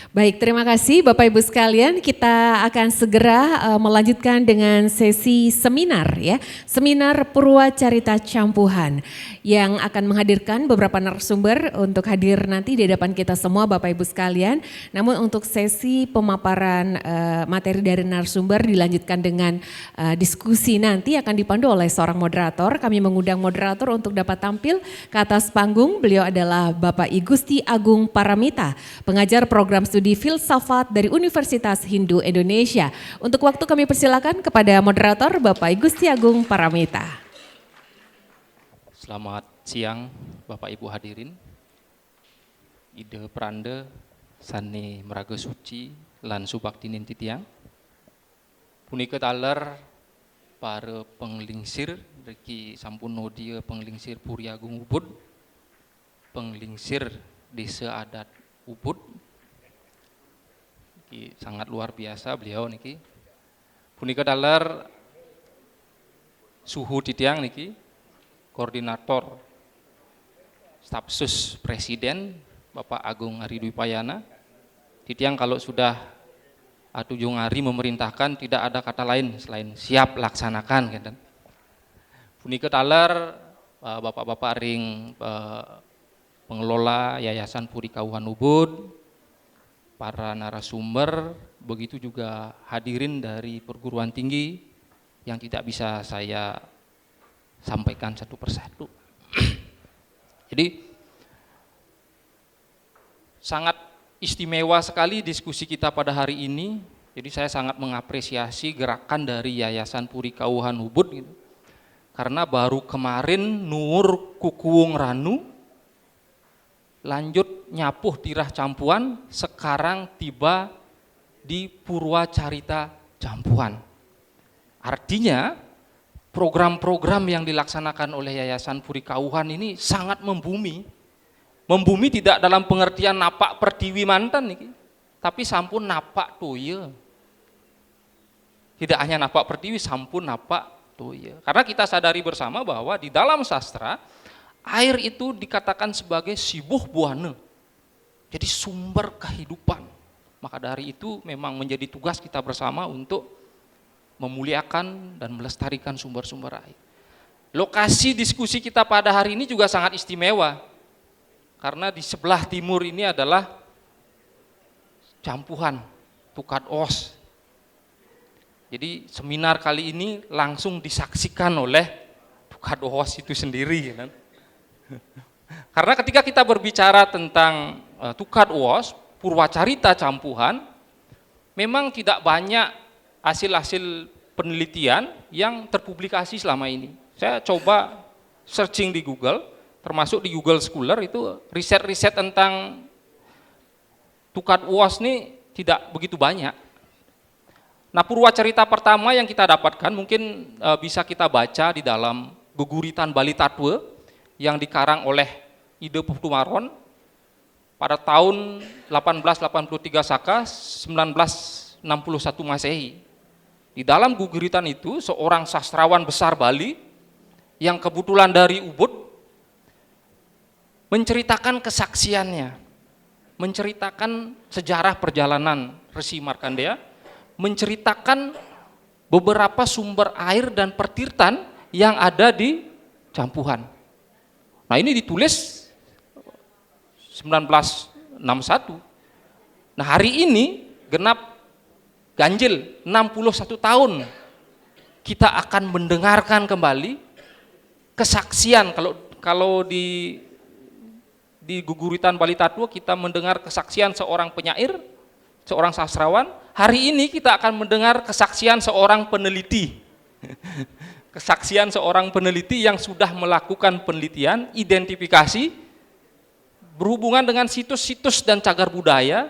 Baik, terima kasih Bapak Ibu sekalian. Kita akan segera melanjutkan dengan sesi seminar ya. Seminar Purwacarita Campuhan yang akan menghadirkan beberapa narasumber untuk hadir nanti di hadapan kita semua Bapak Ibu sekalian. Namun untuk sesi pemaparan materi dari narasumber dilanjutkan dengan diskusi nanti akan dipandu oleh seorang moderator. Kami mengundang moderator untuk dapat tampil ke atas panggung. Beliau adalah Bapak I Gusti Agung Paramita, pengajar program studi filsafat dari Universitas Hindu Indonesia. Untuk waktu kami persilakan kepada moderator Bapak I Gusti Agung Paramita. Selamat siang Bapak Ibu hadirin. Ide Prande Sane Meraga Suci lan Subaktinin Titiang. Punika taler para penglingsir reki sampun nodia penglingsir Puri Agung Ubud, penglingsir Desa Adat Ubud. Niki sangat luar biasa beliau niki. Punika dalar suhu titiang niki koordinator Stafsus Presiden Bapak Agung Ari Dwi Payana. Titiang kalau sudah Atujung Ari memerintahkan tidak ada kata lain selain siap laksanakan gitu. Punika dalar bapak-bapak ring pengelola Yayasan Puri Kauhan Ubud, para narasumber, begitu juga hadirin dari perguruan tinggi yang tidak bisa saya sampaikan satu persatu. Jadi sangat istimewa sekali diskusi kita pada hari ini. Jadi saya sangat mengapresiasi gerakan dari Yayasan Puri Kauhan Ubud gitu. Karena baru kemarin Nur Kukuwung Ranu lanjut nyapuh tirah campuhan, sekarang tiba di Purwacarita Campuhan. Artinya program-program yang dilaksanakan oleh Yayasan Puri Kauhan ini sangat membumi. Membumi tidak dalam pengertian napak pertiwi mantan nih, tapi sampun napak toya. Tidak hanya napak pertiwi, sampun napak toya. Karena kita sadari bersama bahwa di dalam sastra air itu dikatakan sebagai sibuh buana, jadi sumber kehidupan. Maka dari itu memang menjadi tugas kita bersama untuk memuliakan dan melestarikan sumber-sumber air. Lokasi diskusi kita pada hari ini juga sangat istimewa, karena di sebelah timur ini adalah Campuhan, Tukat Os. Jadi seminar kali ini langsung disaksikan oleh Tukat Os itu sendiri kan? Karena ketika kita berbicara tentang Tukat Os, Purwacarita Campuhan, memang tidak banyak hasil-hasil penelitian yang terpublikasi selama ini. Saya coba searching di Google, termasuk di Google Scholar, itu riset-riset tentang Tukat Os ini tidak begitu banyak. Nah, Purwacarita pertama yang kita dapatkan mungkin bisa kita baca di dalam Guguritan Bali Tatwa yang dikarang oleh Ide Putumaron pada tahun 1883 Saka 1961 Masehi. Di dalam guguritan itu seorang sastrawan besar Bali yang kebetulan dari Ubud menceritakan kesaksiannya, menceritakan sejarah perjalanan Resi Markandeya, menceritakan beberapa sumber air dan pertirtan yang ada di Campuhan. Nah, ini ditulis 1961. Nah, hari ini genap ganjil 61 tahun kita akan mendengarkan kembali kesaksian. Kalau di Guguritan Bali Tatwa kita mendengar kesaksian seorang penyair, seorang sastrawan. Hari ini kita akan mendengar kesaksian seorang peneliti. Kesaksian seorang peneliti yang sudah melakukan penelitian, identifikasi berhubungan dengan situs-situs dan cagar budaya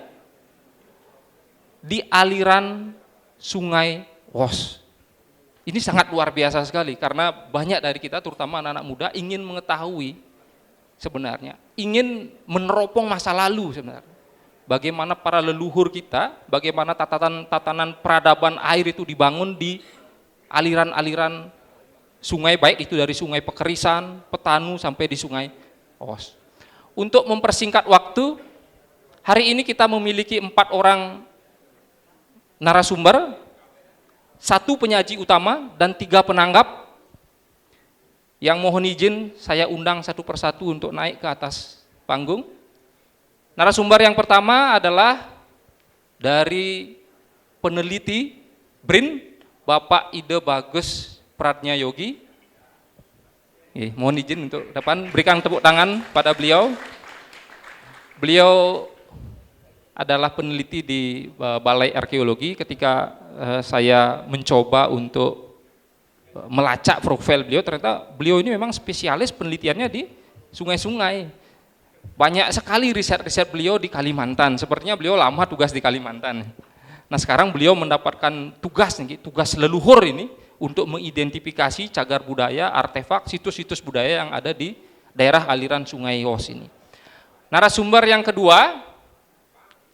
di aliran Sungai Os. Ini sangat luar biasa sekali karena banyak dari kita, terutama anak-anak muda, ingin mengetahui sebenarnya, ingin meneropong masa lalu sebenarnya. Bagaimana para leluhur kita, bagaimana tatanan peradaban air itu dibangun di aliran-aliran sungai, baik itu dari Sungai Pekerisan, Petanu sampai di Sungai Os. Untuk mempersingkat waktu, Hari ini kita memiliki 4 orang narasumber, 1 penyaji utama dan 3 penanggap yang mohon izin saya undang satu persatu untuk naik ke atas panggung. Narasumber yang pertama adalah dari peneliti BRIN, Bapak Ide Bagus Pradnya-Yogi. Mohon izin untuk depan, berikan tepuk tangan pada beliau. Beliau adalah peneliti di Balai Arkeologi. Ketika saya mencoba untuk melacak profil beliau, ternyata beliau ini memang spesialis penelitiannya di sungai-sungai. Banyak sekali riset-riset beliau di Kalimantan, sepertinya beliau lama tugas di Kalimantan. Nah sekarang beliau mendapatkan tugas leluhur ini untuk mengidentifikasi cagar budaya, artefak, situs-situs budaya yang ada di daerah aliran Sungai Yos ini. Narasumber yang kedua,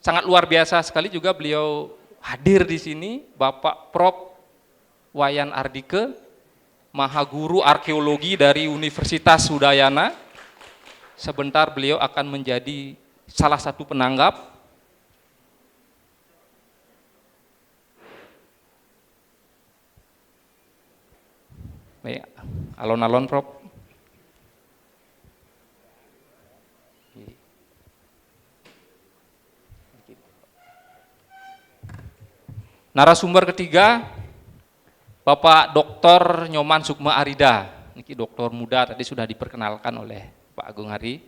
sangat luar biasa sekali juga beliau hadir di sini, Bapak Prof. Wayan Ardike, Mahaguru Arkeologi dari Universitas Udayana. Sebentar beliau akan menjadi salah satu penanggap. Baik, alon-alon Prof. Narasumber ketiga, Bapak Dr. Nyoman Sukma Arida. Ini doktor muda, tadi sudah diperkenalkan oleh Pak Agung Hari.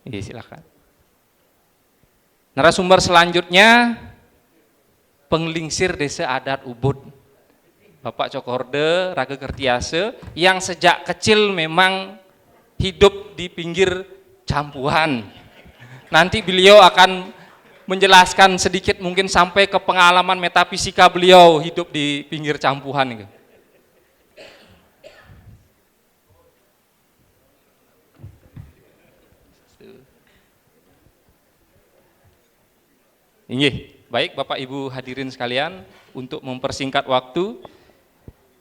Silakan. Narasumber selanjutnya, Penglingsir Desa Adat Ubud, Bapak Cokorde Rage Kertiase, yang sejak kecil memang hidup di pinggir Campuhan. Nanti beliau akan menjelaskan sedikit mungkin sampai ke pengalaman metafisika beliau hidup di pinggir Campuhan itu. Baik Bapak Ibu hadirin sekalian, untuk mempersingkat waktu,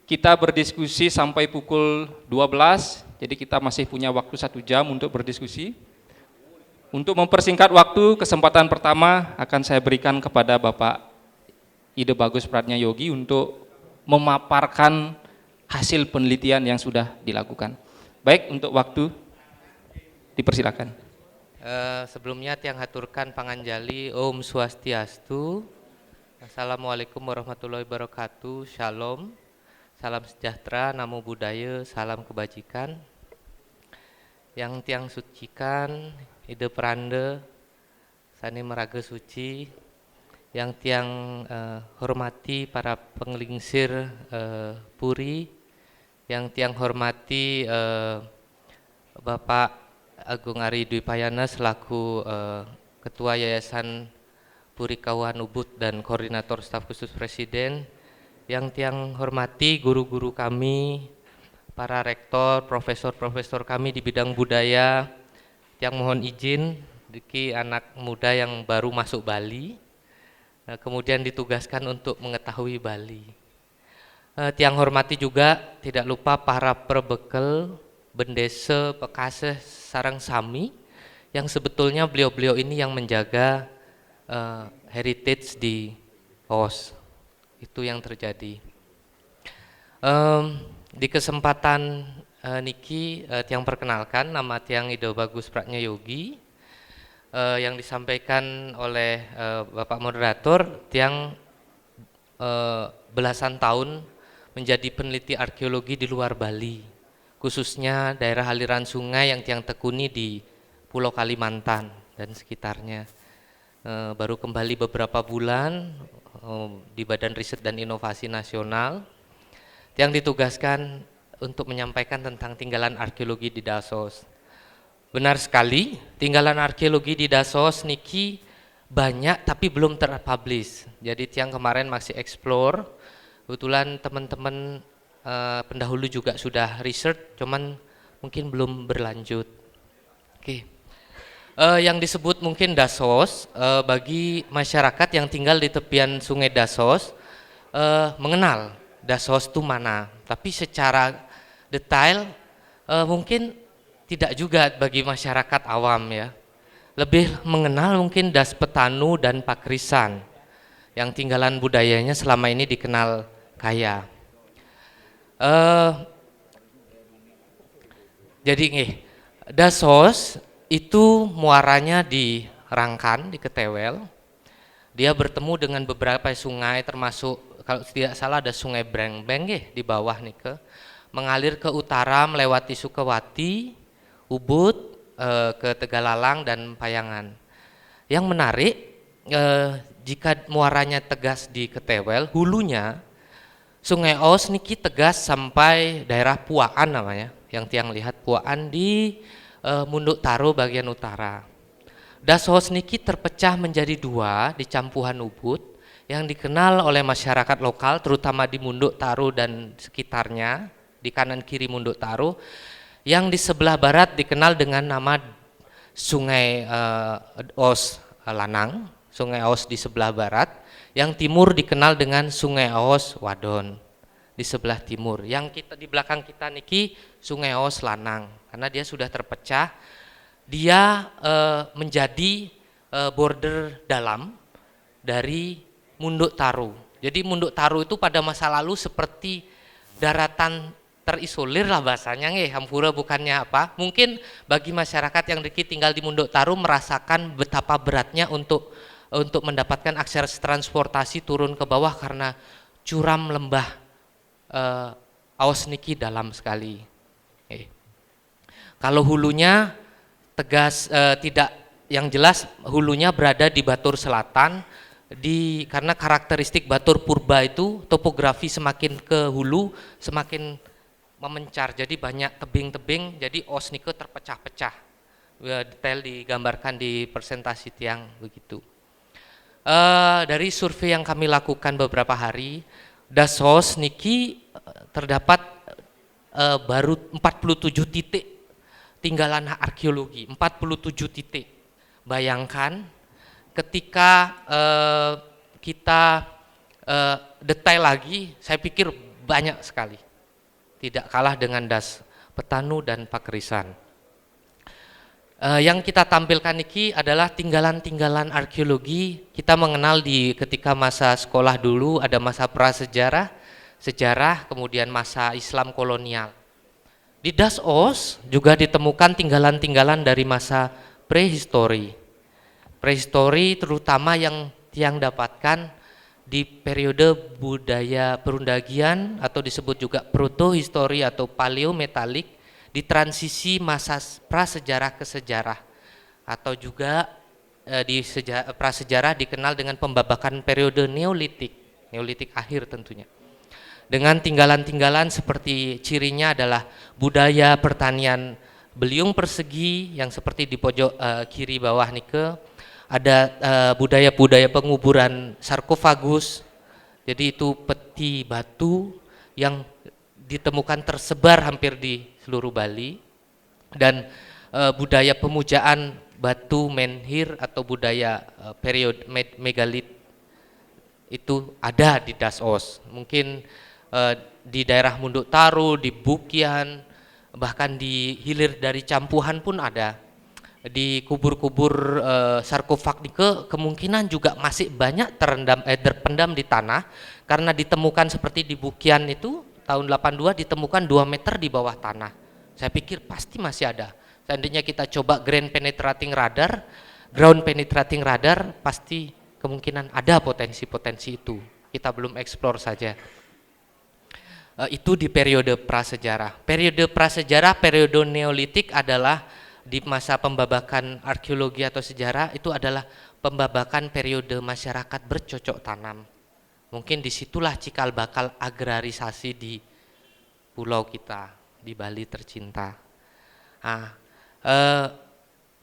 kita berdiskusi sampai pukul 12, jadi kita masih punya waktu 1 jam untuk berdiskusi. Untuk mempersingkat waktu, kesempatan pertama akan saya berikan kepada Bapak Ide Bagus Pradnya-Yogi untuk memaparkan hasil penelitian yang sudah dilakukan. Baik, untuk waktu dipersilakan. Sebelumnya tiang haturkan panganjali Om Swastiastu. Assalamualaikum warahmatullahi wabarakatuh. Shalom. Salam sejahtera, namo buddhaya, salam kebajikan. Yang tiang sucikan, ide peranda, sani meraga suci. Yang tiang hormati para penglingsir puri. Yang tiang hormati Bapak Agung Ari Dwi Payana selaku Ketua Yayasan Puri Kauhan Ubud dan Koordinator Staf Khusus Presiden. Yang tiang hormati guru-guru kami, para rektor, profesor-profesor kami di bidang budaya. Tiang mohon izin, Diki anak muda yang baru masuk Bali, kemudian ditugaskan untuk mengetahui Bali. Tiang hormati juga tidak lupa para perbekal, bendese, pekase, sarang sami, yang sebetulnya beliau-beliau ini yang menjaga heritage di OS. Itu yang terjadi. Di kesempatan niki tiang perkenalkan, nama tiang Ide Bagus Pradnya-Yogi, yang disampaikan oleh Bapak Moderator, tiang belasan tahun menjadi peneliti arkeologi di luar Bali, khususnya daerah aliran sungai yang tiang tekuni di Pulau Kalimantan dan sekitarnya. Baru kembali beberapa bulan di Badan Riset dan Inovasi Nasional, tiang ditugaskan untuk menyampaikan tentang tinggalan arkeologi di Dasos. Benar sekali, tinggalan arkeologi di Dasos niki banyak tapi belum terpublish. Jadi tiang kemarin masih explore. Kebetulan teman-teman pendahulu juga sudah research, cuman mungkin belum berlanjut. Oke. Yang disebut mungkin Dasos, bagi masyarakat yang tinggal di tepian sungai Dasos mengenal Dasos itu mana, tapi secara detail mungkin tidak juga bagi masyarakat awam ya. Lebih mengenal mungkin Das Petanu dan Pakrisan yang tinggalan budayanya selama ini dikenal kaya. Jadi nih, Dasos itu muaranya di Rangkan, di Ketewel. Dia bertemu dengan beberapa sungai termasuk kalau tidak salah ada Sungai Brengbeng di bawah nih mengalir ke utara melewati Sukawati, Ubud, ke Tegalalang dan Payangan. Yang menarik jika muaranya tegas di Ketewel, hulunya Sungai Os niki tegas sampai daerah Puaan namanya, yang tiang lihat Puaan di Munduk Taro bagian utara. Dasos niki terpecah menjadi dua di Campuhan Ubud yang dikenal oleh masyarakat lokal terutama di Munduk Taro dan sekitarnya, di kanan kiri Munduk Taro, yang di sebelah barat dikenal dengan nama Sungai Os Lanang, Sungai Os di sebelah barat, yang timur dikenal dengan Sungai Os Wadon di sebelah timur. Yang kita di belakang kita niki Sungai Os Lanang, karena dia sudah terpecah, dia menjadi border dalam dari Munduk Taro. Jadi Munduk Taro itu pada masa lalu seperti daratan terisolir lah bahasanya hampura bukannya apa. Mungkin bagi masyarakat yang tinggal di Munduk Taro merasakan betapa beratnya untuk mendapatkan akses transportasi turun ke bawah karena curam lembah Aos niki dalam sekali. Kalau hulunya tegas tidak, yang jelas hulunya berada di Batur Selatan, karena karakteristik Batur Purba itu topografi semakin ke hulu semakin memencar, jadi banyak tebing-tebing, jadi Os nike terpecah-pecah. Detail digambarkan di presentasi tiang begitu. Dari survei yang kami lakukan beberapa hari, Dasos niki terdapat baru 47 titik tinggalan arkeologi, 47 titik. Bayangkan ketika kita detail lagi, saya pikir banyak sekali. Tidak kalah dengan Das Petanu dan Pakrisan. Yang kita tampilkan ini adalah tinggalan-tinggalan arkeologi. Kita mengenal ketika masa sekolah dulu ada masa prasejarah, sejarah, kemudian masa Islam kolonial. Di Dasos juga ditemukan tinggalan-tinggalan dari masa prehistori. Prehistori terutama yang dapatkan di periode budaya perundagian atau disebut juga protohistori atau paleometalik, di transisi masa prasejarah ke sejarah, atau juga di prasejarah dikenal dengan pembabakan periode Neolitik akhir tentunya. Dengan tinggalan-tinggalan seperti cirinya adalah budaya pertanian beliung persegi yang seperti di pojok kiri bawah nike, ada budaya-budaya penguburan sarkofagus, jadi itu peti batu yang ditemukan tersebar hampir di seluruh Bali, dan budaya pemujaan batu menhir atau budaya periode megalit itu ada di Dasos. Mungkin di daerah Munduk Taro, di Bukian, bahkan di hilir dari Campuhan pun ada. Di kubur-kubur sarkofag nike kemungkinan juga masih banyak terpendam di tanah, karena ditemukan seperti di Bukian itu tahun 82 ditemukan 2 meter di bawah tanah. Saya pikir pasti masih ada. Seandainya kita coba ground penetrating radar, pasti kemungkinan ada potensi-potensi itu. Kita belum eksplor saja. Itu di periode prasejarah. Periode prasejarah, periode Neolitik adalah di masa pembabakan arkeologi atau sejarah, itu adalah pembabakan periode masyarakat bercocok tanam. Mungkin disitulah cikal bakal agrarisasi di pulau kita, di Bali tercinta.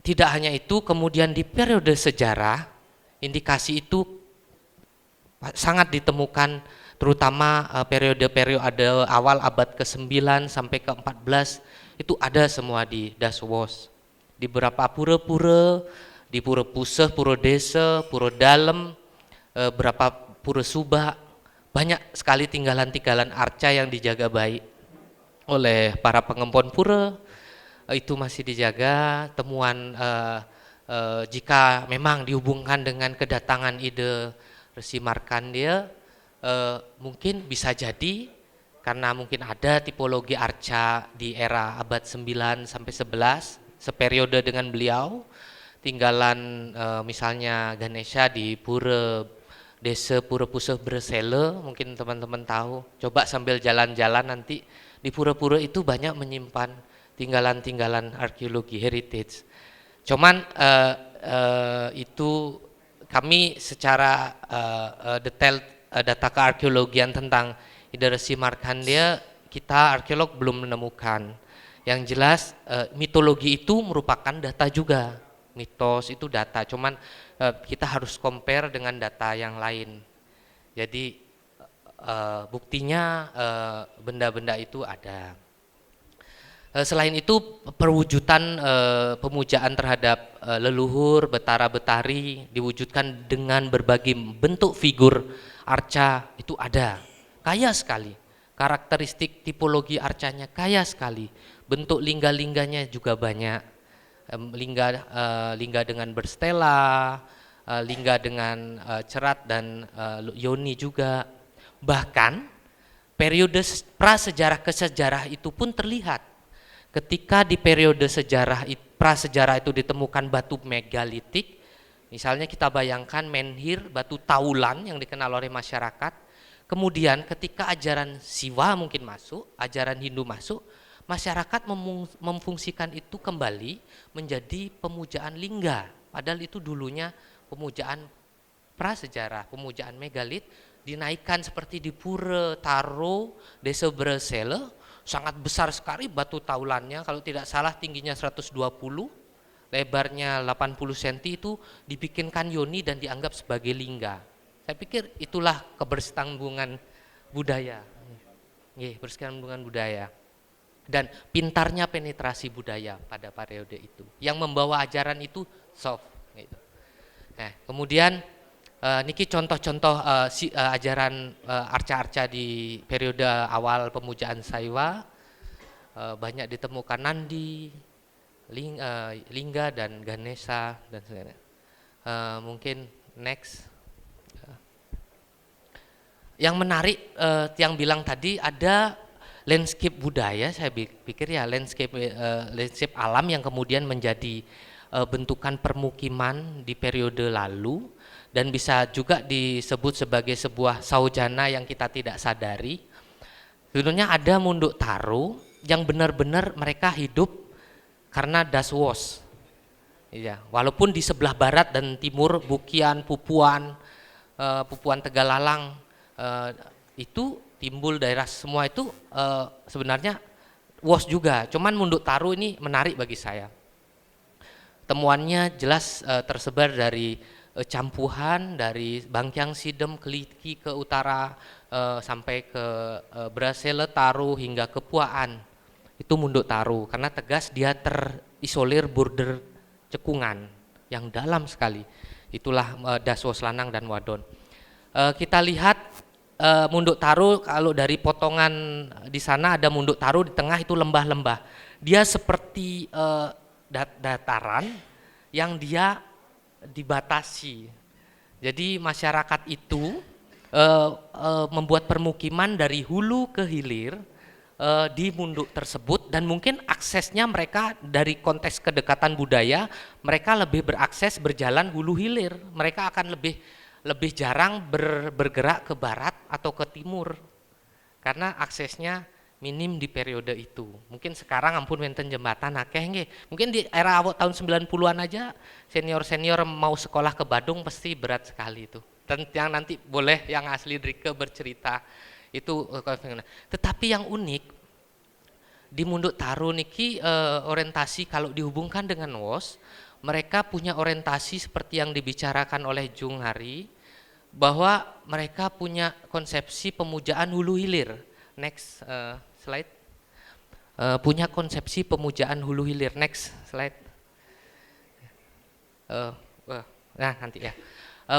Tidak hanya itu, kemudian di periode sejarah, indikasi itu sangat ditemukan, terutama periode awal abad ke-9 sampai ke-14, itu ada semua di Dasos. Di beberapa pura-pura, di Pura Puseh, Pura Desa, Pura Dalem, berapa Pura Subak, banyak sekali tinggalan-tinggalan arca yang dijaga baik oleh para pengempon pura. itu masih dijaga. Temuan jika memang dihubungkan dengan kedatangan ide Resi Markandeya, mungkin bisa jadi karena mungkin ada tipologi arca di era abad 9 sampai 11 seperiode dengan beliau, tinggalan misalnya Ganesha di Pura Desa Pura Puseh Bresele, mungkin teman-teman tahu. Coba sambil jalan-jalan nanti di pura-pura itu banyak menyimpan tinggalan-tinggalan arkeologi heritage. Cuman itu kami secara detail data kearkeologian tentang ide Resi Markandeya kita arkeolog belum menemukan. Yang jelas mitologi itu merupakan data juga. Mitos itu data, cuman kita harus compare dengan data yang lain. Jadi buktinya benda-benda itu ada. Selain itu perwujudan pemujaan terhadap leluhur, betara, betari diwujudkan dengan berbagai bentuk figur arca itu ada, kaya sekali. Karakteristik tipologi arcanya kaya sekali. Bentuk lingga-lingganya juga banyak. Lingga dengan berstela, lingga dengan cerat dan yoni juga. Bahkan periode prasejarah ke sejarah itu pun terlihat. Ketika di periode prasejarah itu ditemukan batu megalitik, misalnya kita bayangkan menhir, batu taulan yang dikenal oleh masyarakat. Kemudian ketika ajaran Siwa mungkin masuk, ajaran Hindu masuk, masyarakat memfungsikan itu kembali menjadi pemujaan lingga. Padahal itu dulunya pemujaan prasejarah, pemujaan megalit, dinaikkan seperti di Pura Taro, Desa Bresele, sangat besar sekali batu taulannya, kalau tidak salah tingginya 120, lebarnya 80 cm, itu dibikinkan yoni dan dianggap sebagai lingga. Saya pikir itulah kebersambungan budaya. Kebersambungan budaya. Dan pintarnya penetrasi budaya pada periode itu yang membawa ajaran itu soft gitu. Nah, kemudian niki contoh-contoh ajaran arca-arca di periode awal pemujaan Saiwa, banyak ditemukan Nandi, Lingga dan Ganesha dan sebagainya. Mungkin next. Yang menarik yang bilang tadi ada landscape budaya, saya pikir ya landscape alam yang kemudian menjadi bentukan permukiman di periode lalu dan bisa juga disebut sebagai sebuah saujana yang kita tidak sadari. Sebenarnya ada Munduk Taro yang benar-benar mereka hidup karena daswos. Ya, walaupun di sebelah barat dan timur Bukian, Pupuan Tegalalang itu timbul daerah semua itu sebenarnya wos juga, cuman Munduk Taro ini menarik bagi saya. Temuannya jelas tersebar dari Campuhan, dari Bangkyang Sidem, Keliki ke utara sampai ke Bresele, Taro hingga ke Puaan. Itu Munduk Taro karena tegas dia terisolir border cekungan yang dalam sekali. Itulah Daswos lanang dan wadon. Kita lihat Munduk Taro, kalau dari potongan di sana ada Munduk Taro, di tengah itu lembah-lembah. Dia seperti dataran yang dia dibatasi. Jadi masyarakat itu membuat permukiman dari hulu ke hilir di Munduk tersebut, dan mungkin aksesnya mereka dari konteks kedekatan budaya, mereka lebih berakses berjalan hulu hilir. Mereka akan lebih jarang bergerak ke barat atau ke timur karena aksesnya minim di periode itu. Mungkin sekarang ampun wenten jembatan akeh nggih. Mungkin di era awal tahun 90-an aja senior-senior mau sekolah ke Badung pasti berat sekali itu. Dan yang nanti boleh yang asli Drike bercerita itu. Tetapi yang unik di Munduk Taro niki orientasi kalau dihubungkan dengan WOS, mereka punya orientasi seperti yang dibicarakan oleh Jung Hari, bahwa mereka punya konsepsi pemujaan hulu hilir. Next slide. Punya konsepsi pemujaan hulu hilir. Next slide. Nah nanti ya.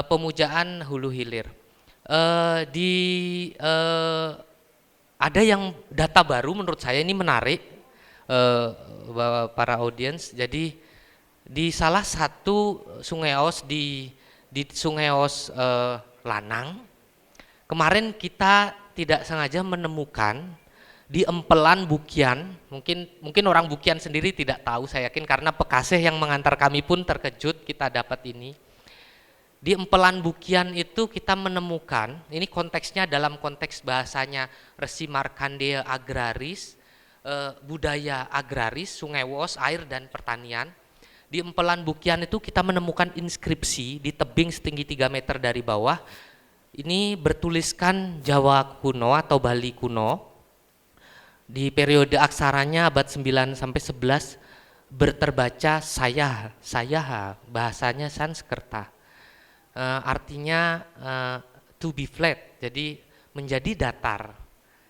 Pemujaan hulu hilir. Ada yang data baru menurut saya ini menarik. para audiens. Jadi di salah satu Sungai Aos di Sungai Aos Lanang, kemarin kita tidak sengaja menemukan di empelan Bukian, mungkin orang Bukian sendiri tidak tahu, saya yakin karena pekasih yang mengantar kami pun terkejut kita dapat ini. Di empelan Bukian itu kita menemukan, ini konteksnya dalam konteks bahasanya Resi Markandeya agraris, budaya agraris, Sungai Wos, air dan pertanian. Di empelan Bukian itu kita menemukan inskripsi di tebing setinggi 3 meter dari bawah. Ini bertuliskan Jawa kuno atau Bali kuno. Di periode aksaranya abad 9 sampai 11 berterbaca saya, bahasanya Sanskerta. Artinya to be flat, jadi menjadi datar.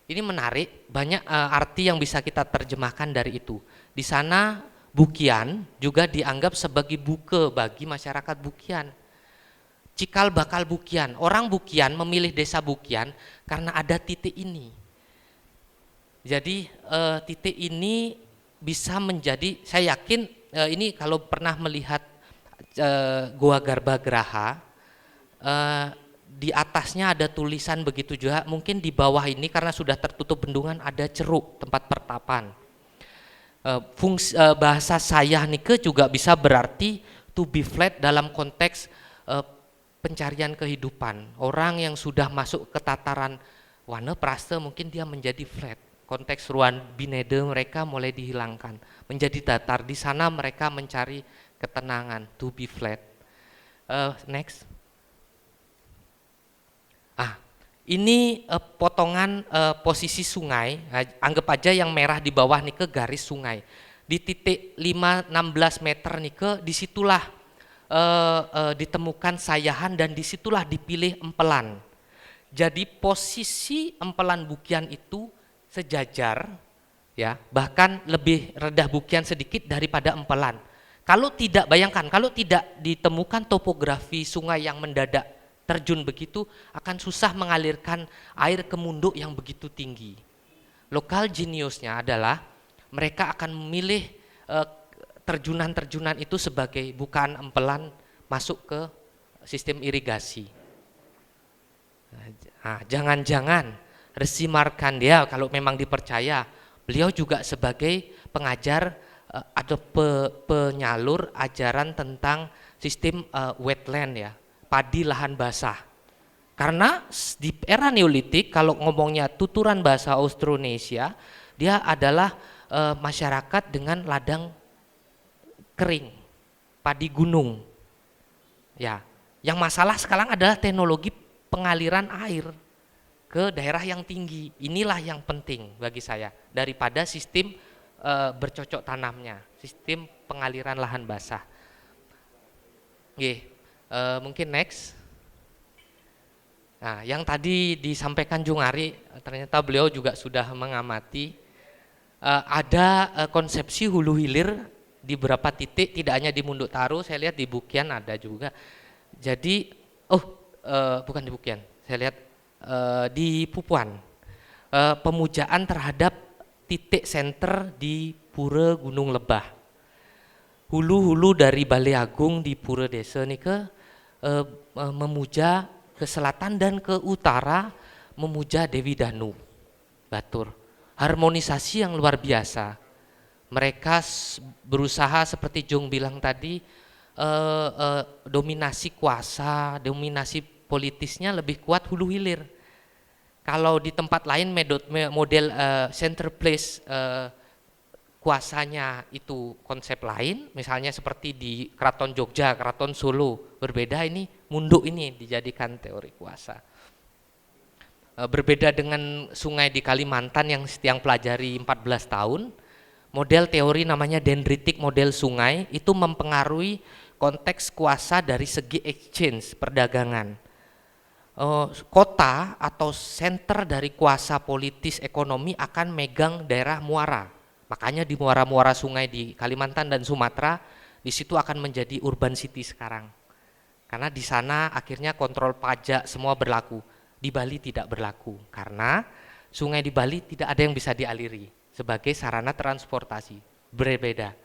Ini menarik, banyak arti yang bisa kita terjemahkan dari itu. Di sana Bukian juga dianggap sebagai buke bagi masyarakat Bukian. Cikal bakal Bukian, orang Bukian memilih desa Bukian karena ada titik ini. Jadi titik ini bisa menjadi, saya yakin ini kalau pernah melihat Goa Garbageraha, di atasnya ada tulisan begitu juga, mungkin di bawah ini karena sudah tertutup bendungan ada ceruk tempat pertapan. Bahasa saya nike juga bisa berarti to be flat dalam konteks pencarian kehidupan. Orang yang sudah masuk ke tataran wana praste mungkin dia menjadi flat. Konteks ruang binede mereka mulai dihilangkan, menjadi datar. Di sana mereka mencari ketenangan, to be flat. Next. Ini potongan posisi sungai, anggap aja yang merah di bawah nih ke garis sungai. Di titik 5-16 meter nih ke, disitulah ditemukan sayahan dan disitulah dipilih empelan. Jadi posisi empelan Bukian itu sejajar, ya, bahkan lebih rendah Bukian sedikit daripada empelan. Kalau tidak, bayangkan kalau tidak ditemukan topografi sungai yang mendadak terjun begitu, akan susah mengalirkan air ke munduk yang begitu tinggi. Lokal geniusnya adalah mereka akan memilih terjunan-terjunan itu sebagai bukaan empelan masuk ke sistem irigasi. Jangan-jangan Resi Markandeya kalau memang dipercaya, beliau juga sebagai pengajar atau penyalur ajaran tentang sistem wetland, ya, padi lahan basah. Karena di era Neolitik kalau ngomongnya tuturan bahasa Austronesia, dia adalah masyarakat dengan ladang kering, padi gunung. Ya, yang masalah sekarang adalah teknologi pengaliran air ke daerah yang tinggi. Inilah yang penting bagi saya daripada sistem bercocok tanamnya, sistem pengaliran lahan basah. Mungkin next. Nah, yang tadi disampaikan Jung Ari, ternyata beliau juga sudah mengamati ada konsepsi hulu hilir di beberapa titik, tidak hanya di Munduk Taru, saya lihat di Bukian ada juga. Jadi, bukan di Bukian, saya lihat di Pupuan, pemujaan terhadap titik senter di Pura Gunung Lebah. Hulu-hulu dari Balai Agung di Pura Desa ini memuja ke selatan dan ke utara, memuja Dewi Danu, Batur. Harmonisasi yang luar biasa. Mereka berusaha seperti Jung bilang tadi, dominasi kuasa, dominasi politisnya lebih kuat hulu hilir. Kalau di tempat lain model center place kuasanya itu konsep lain, misalnya seperti di Keraton Jogja, Keraton Solo, berbeda. Ini Munduk ini dijadikan teori kuasa. Berbeda dengan sungai di Kalimantan yang pelajari 14 tahun, model teori namanya dendritik model sungai itu mempengaruhi konteks kuasa dari segi exchange, perdagangan. Kota atau center dari kuasa politis ekonomi akan megang daerah muara. Makanya di muara-muara sungai di Kalimantan dan Sumatera, di situ akan menjadi urban city sekarang. Karena di sana akhirnya kontrol pajak semua berlaku. Di Bali tidak berlaku karena sungai di Bali tidak ada yang bisa dialiri. sebagai sarana transportasi. Berbeda.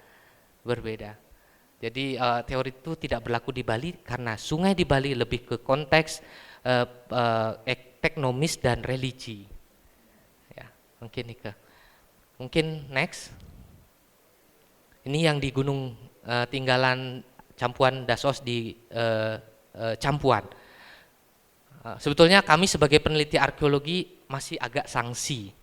Jadi teori itu tidak berlaku di Bali karena sungai di Bali lebih ke konteks teknomis dan religi. Ya, mungkin next. Ini yang di Gunung Tinggalan Campuhan Dasos di Campuhan. Sebetulnya kami sebagai peneliti arkeologi masih agak sangsi.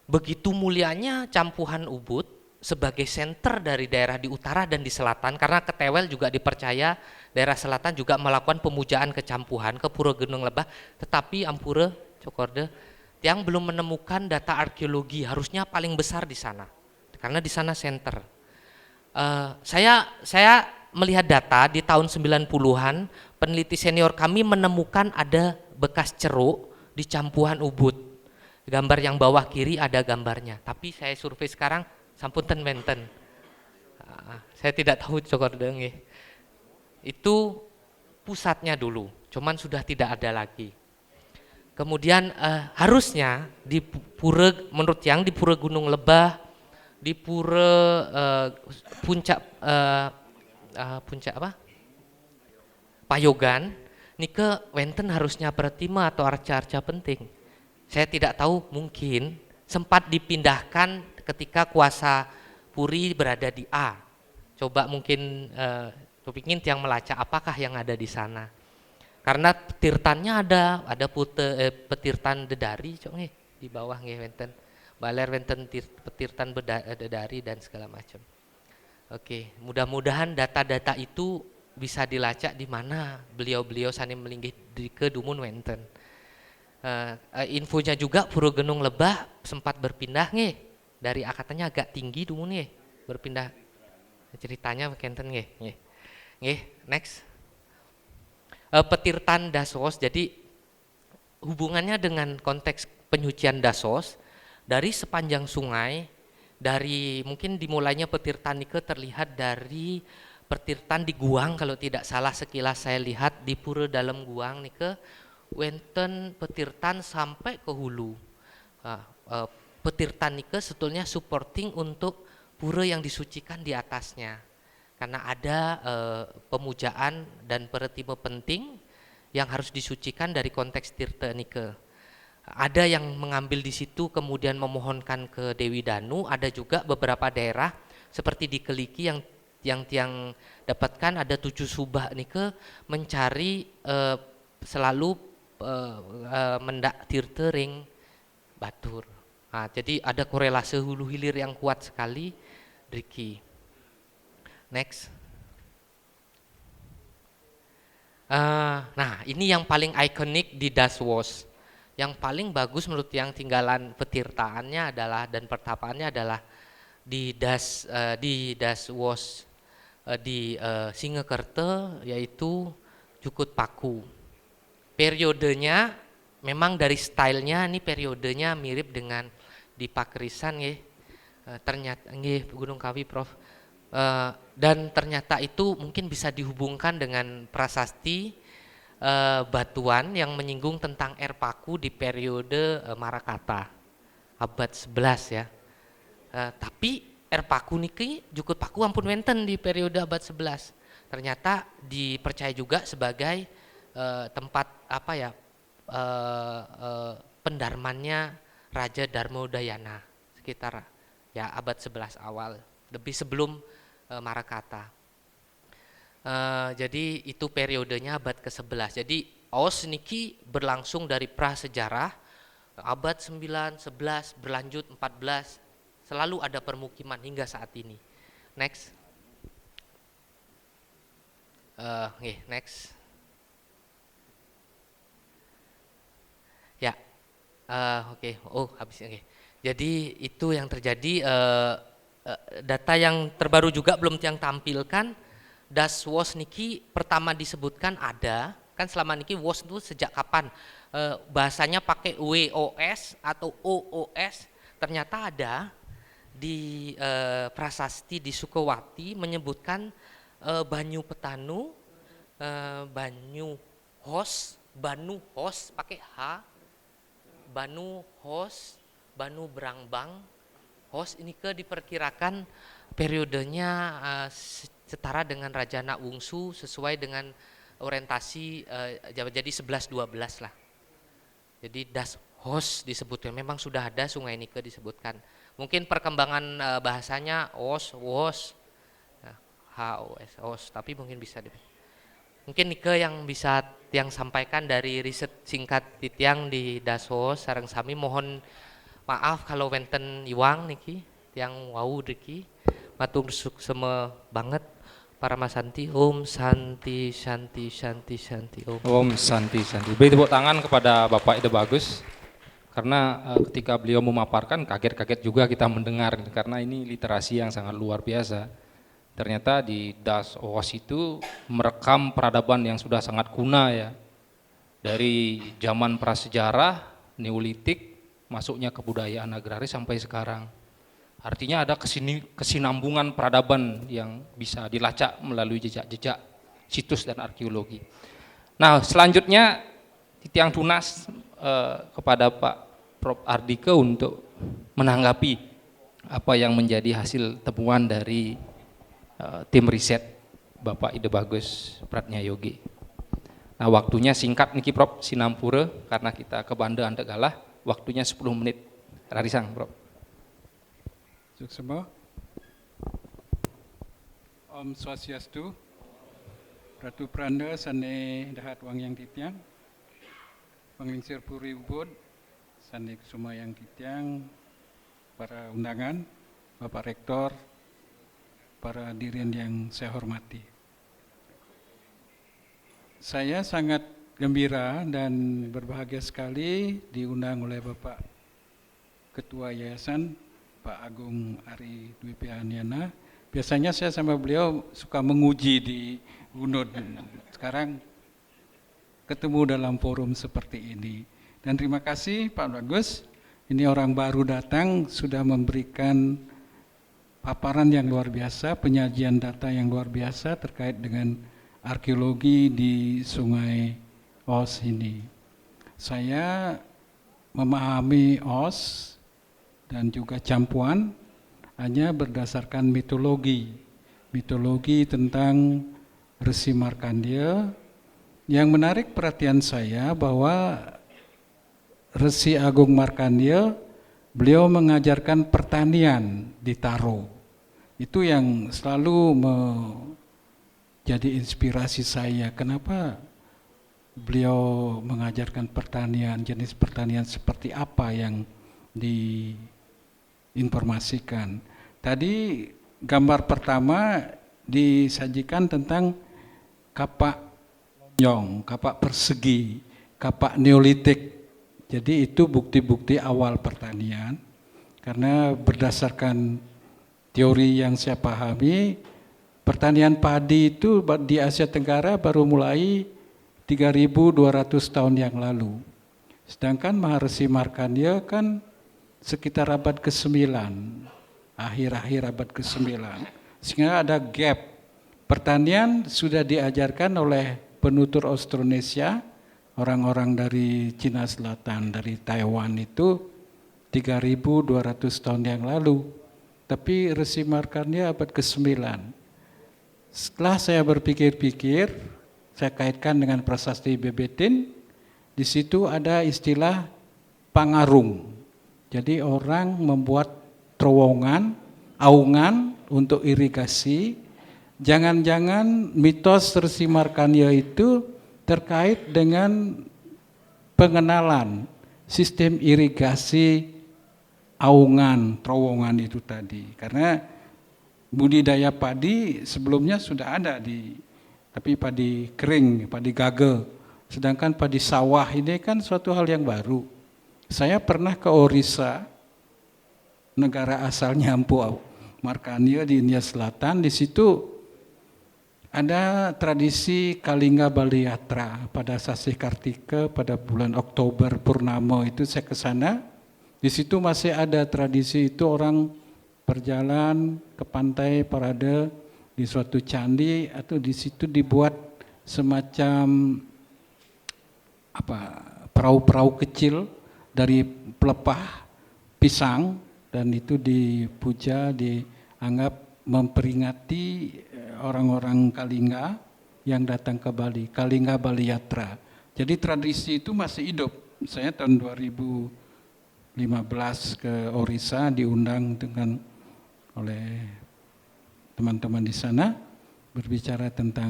Begitu mulianya Campuhan Ubud sebagai senter dari daerah di utara dan di selatan, karena Ketewel juga dipercaya daerah selatan juga melakukan pemujaan ke Campuhan, ke Pura Gunung Lebah, tetapi Ampura Cokorde yang belum menemukan data arkeologi harusnya paling besar di sana, karena di sana center. Saya melihat data di tahun 90-an, peneliti senior kami menemukan ada bekas ceruk di Campuhan Ubud. Gambar yang bawah kiri ada gambarnya, tapi saya survei sekarang sampunten menten. Saya tidak tahu Cokorde nggih. Itu pusatnya dulu, cuman sudah tidak ada lagi. Kemudian harusnya di Pura, menurut yang di Pura Gunung Lebah, di Pura puncak apa? Payogan, nike wenten harusnya pertima atau arca-arca penting. Saya tidak tahu, mungkin sempat dipindahkan ketika kuasa Puri berada di A. Coba mungkin kepingin yang melacak apakah yang ada di sana. Karena petirtannya ada petirtan Dedari, cok nih di bawah nih wenten. Baler wenten petirtan Dedari dan segala macam. Oke, mudah-mudahan data-data itu bisa dilacak di mana beliau-beliau sani melinggih ke Dumun wenten. Infonya juga Pura Gunung Lebah sempat berpindah nih dari katanya agak tinggi Dumun nih berpindah. Ceritanya kenten nih. Next. Petirtan Dasos, jadi hubungannya dengan konteks penyucian Dasos dari sepanjang sungai, dari mungkin dimulainya petirtan nike terlihat dari petirtan di Guang, kalau tidak salah sekilas saya lihat di Pura Dalam Guang nike wenten petirtan sampai ke hulu. Petirtan nike sebetulnya supporting untuk pura yang disucikan di atasnya. Karena ada pemujaan dan peretime penting yang harus disucikan dari konteks tirta nike. Ada yang mengambil di situ kemudian memohonkan ke Dewi Danu, ada juga beberapa daerah seperti di Keliki yang tiang dapatkan ada 7 subah nike mencari selalu mendak tirta ring batur. Nah, jadi ada korelasi hulu hilir yang kuat sekali, Riki. Next. Nah, ini yang paling ikonik di Daswas. Yang paling bagus menurut yang tinggalan petirtaannya adalah dan pertapaannya adalah di Daswas di Singakerta, yaitu Cukut Paku. Periodenya memang dari stylenya ini periodenya mirip dengan di Pakrisan ya. Ternyata nggih Gunung Kawi Prof. Dan ternyata itu mungkin bisa dihubungkan dengan prasasti batuan yang menyinggung tentang air paku di periode Marakata abad 11 ya. Tapi air paku niki Jukut Paku ampun wenten di periode abad 11. Ternyata dipercaya juga sebagai tempat apa ya pendarmannya Raja Darmodayana sekitar ya abad 11 awal, lebih sebelum Marakata. Jadi itu periodenya abad ke-11. Jadi Os niki berlangsung dari prasejarah abad 9, 11, berlanjut 14, selalu ada permukiman hingga saat ini. Next. Next. Ya, oke. Oh, habis. Oke. Jadi itu yang terjadi. Data yang terbaru juga belum yang tampilkan. Daswas niki pertama disebutkan ada, kan selama niki was itu sejak kapan? Bahasanya pakai WOS atau OOS. Ternyata ada di prasasti di Sukawati menyebutkan Banyu Petanu, Banyu Hos pakai H, Banu Hos, Banu Brangbang, Hos ini diperkirakan periodenya setara dengan Raja Nakwungsu sesuai dengan orientasi jadi 11-12 lah. Jadi das Hos disebutkan, memang sudah ada Sungai Nike disebutkan. Mungkin perkembangan bahasanya Os, Wos, HOS, Os, tapi mungkin bisa mungkin Nike yang bisa yang sampaikan dari riset singkat titiang di Dasos sareng sami, mohon maaf kalau wenten iwang niki yang wau deki matur suksema banget para Mas Santi. Om Santi Santi Santi Santi Om. Om Santi Santi. Beri tepuk tangan kepada Bapak Ide Bagus, karena ketika beliau memaparkan kaget-kaget juga kita mendengar, karena ini literasi yang sangat luar biasa. Ternyata di Das Owas itu merekam peradaban yang sudah sangat kuna ya, dari zaman prasejarah, Neolitik, masuknya kebudayaan agraris sampai sekarang. Artinya ada kesinambungan peradaban yang bisa dilacak melalui jejak-jejak situs dan arkeologi. Nah, selanjutnya titiang tunas kepada Pak Prof. Ardike untuk menanggapi apa yang menjadi hasil temuan dari tim riset Bapak Ide Bagus Pratnya-Yogi. Nah, waktunya singkat niki Prof. Sinampura, karena kita ke Banda Antegalah, waktunya 10 menit. Rarisang Prof. Suksema. Om Swastiastu. Ratu Pranda sane dahat wang yang titiang. Penglingsir puri ubud sane semua yang titiang, para undangan, Bapak Rektor, para hadirin yang saya hormati. Saya sangat gembira dan berbahagia sekali diundang oleh Bapak Ketua Yayasan, Pak Agung Ari Dwi Pihaniana. Biasanya saya sama beliau suka menguji di UNUD. Sekarang ketemu dalam forum seperti ini. Dan terima kasih Pak Bagus, ini orang baru datang sudah memberikan paparan yang luar biasa, penyajian data yang luar biasa terkait dengan arkeologi di Sungai Os ini. Saya memahami Os dan juga Campuan hanya berdasarkan mitologi tentang Resi Markandeya. Yang menarik perhatian saya bahwa Resi Agung Markandeya, beliau mengajarkan pertanian di Taro. Itu yang selalu menjadi inspirasi saya. Kenapa beliau mengajarkan pertanian, jenis pertanian seperti apa yang diinformasikan. Tadi gambar pertama disajikan tentang kapak nyong, kapak persegi, kapak Neolitik. Jadi itu bukti-bukti awal pertanian. Karena berdasarkan teori yang saya pahami, pertanian padi itu di Asia Tenggara baru mulai 3.200 tahun yang lalu. Sedangkan Maharesi Markandeya kan sekitar abad ke-9, akhir-akhir abad ke-9. Sehingga ada gap. Pertanian sudah diajarkan oleh penutur Austronesia, orang-orang dari Cina Selatan, dari Taiwan itu 3.200 tahun yang lalu. Tapi Resi Markandeya abad ke-9. Setelah saya berpikir-pikir, saya kaitkan dengan prasasti Bebetin, di situ ada istilah pangarung. Jadi orang membuat terowongan, aungan untuk irigasi. Jangan-jangan mitos Resi Markandeya itu terkait dengan pengenalan sistem irigasi aungan, terowongan itu tadi. Karena budidaya padi sebelumnya sudah ada tapi padi kering, padi gage. Sedangkan padi sawah ini kan suatu hal yang baru. Saya pernah ke Orissa, negara asalnya Empu Markandeya di India Selatan. Di situ ada tradisi Kalingga Baliyatra pada Sasih Kartika pada bulan Oktober Purnama itu saya ke sana. Di situ masih ada tradisi itu orang berjalan ke pantai parade di suatu candi atau di situ dibuat semacam perahu-perahu kecil dari pelepah pisang dan itu dipuja, dianggap memperingati orang-orang Kalingga yang datang ke Bali, Kalingga Bali Yatra. Jadi tradisi itu masih hidup. Saya tahun 2015 ke Orissa diundang oleh teman-teman di sana berbicara tentang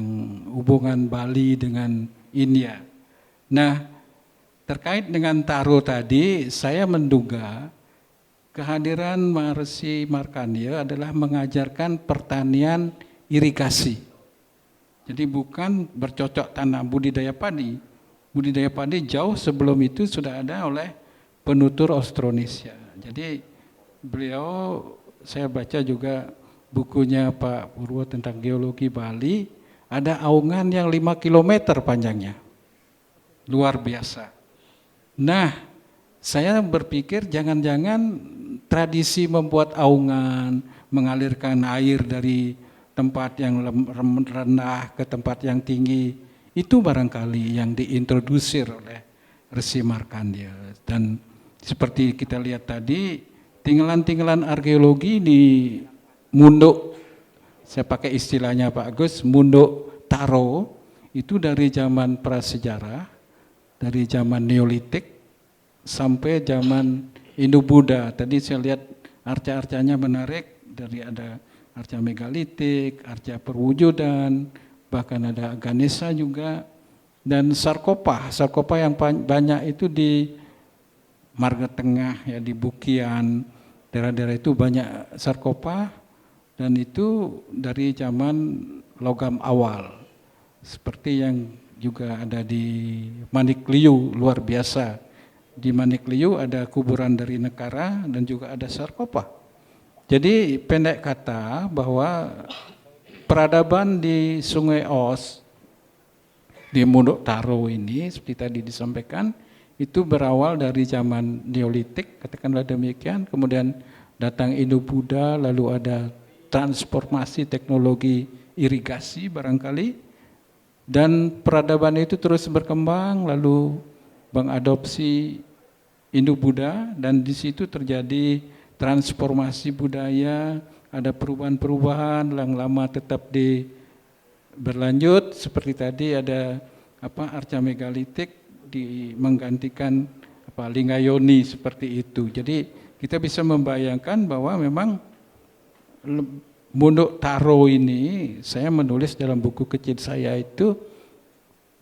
hubungan Bali dengan India. Nah, terkait dengan taro tadi, saya menduga kehadiran Maharishi Markandeya adalah mengajarkan pertanian irigasi. Jadi bukan bercocok tanam budidaya padi. Budidaya padi jauh sebelum itu sudah ada oleh penutur Austronesia. Jadi beliau, saya baca juga bukunya Pak Purwo tentang geologi Bali, ada aungan yang 5 km panjangnya. Luar biasa. Nah, saya berpikir jangan-jangan tradisi membuat aungan, mengalirkan air dari tempat yang rendah ke tempat yang tinggi, itu barangkali yang diintrodusir oleh Resi Markandeya. Dan seperti kita lihat tadi, tinggalan-tinggalan arkeologi di Munduk, saya pakai istilahnya Pak Agus, Munduk Taro, itu dari zaman prasejarah, dari zaman Neolitik sampai zaman Indo-Buddha. Tadi saya lihat arca-arcanya menarik, dari ada arca megalitik, arca perwujudan, bahkan ada Ganesha juga, dan sarkopa yang banyak itu di Marga Tengah, ya, di Bukian, daerah-daerah itu banyak sarkopa, dan itu dari zaman logam awal, seperti yang juga ada di Manikliu, luar biasa. Di Manikliu ada kuburan dari Nekara dan juga ada sarkopa. Jadi pendek kata bahwa peradaban di Sungai Os, di Munduk Taro ini, seperti tadi disampaikan, itu berawal dari zaman Neolitik, katakanlah demikian, kemudian datang Indo-Buddha, lalu ada transformasi teknologi irigasi barangkali, dan peradaban itu terus berkembang, lalu mengadopsi Indo-Buddha, dan di situ terjadi transformasi budaya, ada perubahan-perubahan yang lama tetap berlanjut, seperti tadi ada arca megalitik menggantikan Lingayoni seperti itu. Jadi kita bisa membayangkan bahwa memang Munduk Taro ini, saya menulis dalam buku kecil saya itu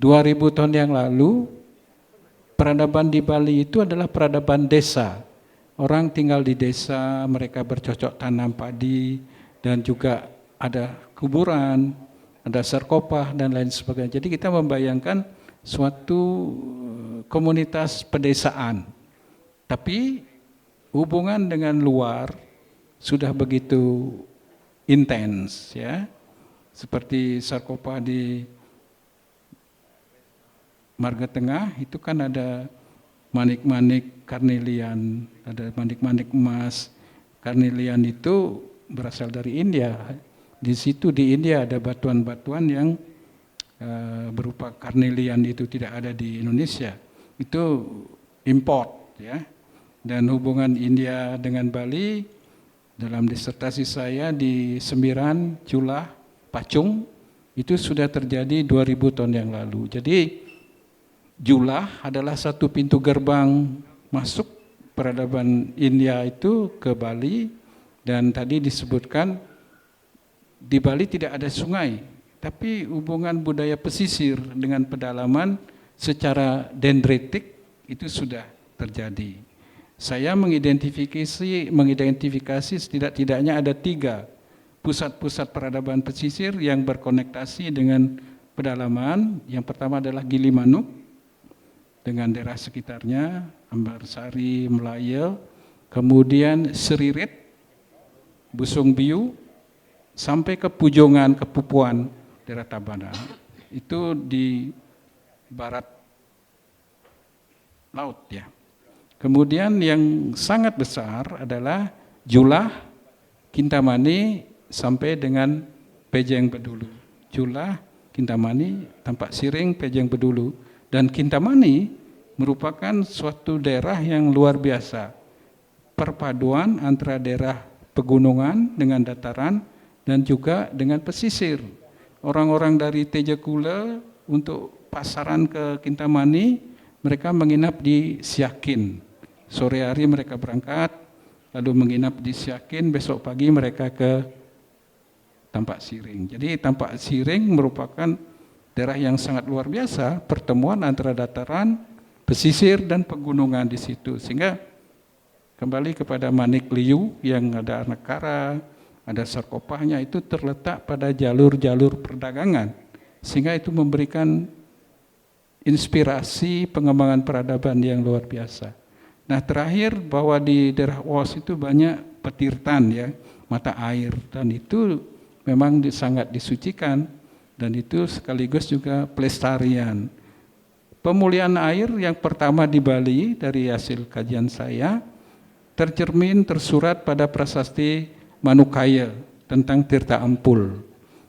2000 tahun yang lalu, peradaban di Bali itu adalah peradaban desa. Orang tinggal di desa, mereka bercocok tanam padi, dan juga ada kuburan, ada sarkopa, dan lain sebagainya. Jadi kita membayangkan suatu komunitas pedesaan. Tapi hubungan dengan luar sudah begitu intens, ya. Seperti sarkopa di Marga Tengah itu kan ada manik-manik karnelian, ada manik-manik emas. Karnelian itu berasal dari India. Di situ di India ada batuan-batuan yang berupa karnelian, itu tidak ada di Indonesia. Itu import, ya. Dan hubungan India dengan Bali dalam disertasi saya di Sembiran, Julah, Pacung, itu sudah terjadi 2000 tahun yang lalu. Jadi Julah adalah satu pintu gerbang masuk peradaban India itu ke Bali, dan tadi disebutkan di Bali tidak ada sungai, tapi hubungan budaya pesisir dengan pedalaman secara dendritik itu sudah terjadi. Saya mengidentifikasi setidak-tidaknya ada 3 pusat-pusat peradaban pesisir yang berkonektasi dengan pedalaman. Yang pertama adalah Gilimanuk dengan daerah sekitarnya, Ambarsari, Melayu, kemudian Seririt, Busung Biu, sampai ke Pujongan, ke Pupuan, daerah Tabanan. Itu di barat laut, ya. Kemudian yang sangat besar adalah Julah, Kintamani, sampai dengan Pejeng Bedulu. Julah, Kintamani, Tampak Siring, Pejeng Bedulu. Dan Kintamani merupakan suatu daerah yang luar biasa. perpaduan antara daerah pegunungan dengan dataran dan juga dengan pesisir. Orang-orang dari Tejakula untuk pasaran ke Kintamani, mereka menginap di Siakin. Sore hari mereka berangkat, lalu menginap di Siakin, besok pagi mereka ke Tampak Siring. Jadi Tampak Siring merupakan daerah yang sangat luar biasa, pertemuan antara dataran, pesisir, dan pegunungan di situ. Sehingga kembali kepada Manik Liu yang ada anak kara, ada sarkopahnya, itu terletak pada jalur-jalur perdagangan. Sehingga itu memberikan inspirasi pengembangan peradaban yang luar biasa. Nah terakhir bahwa di daerah Oos itu banyak petirtan ya, mata air, dan itu memang sangat disucikan dan itu sekaligus juga pelestarian. Pemulihan air yang pertama di Bali dari hasil kajian saya tersurat pada prasasti Manukaya tentang Tirta Ampul.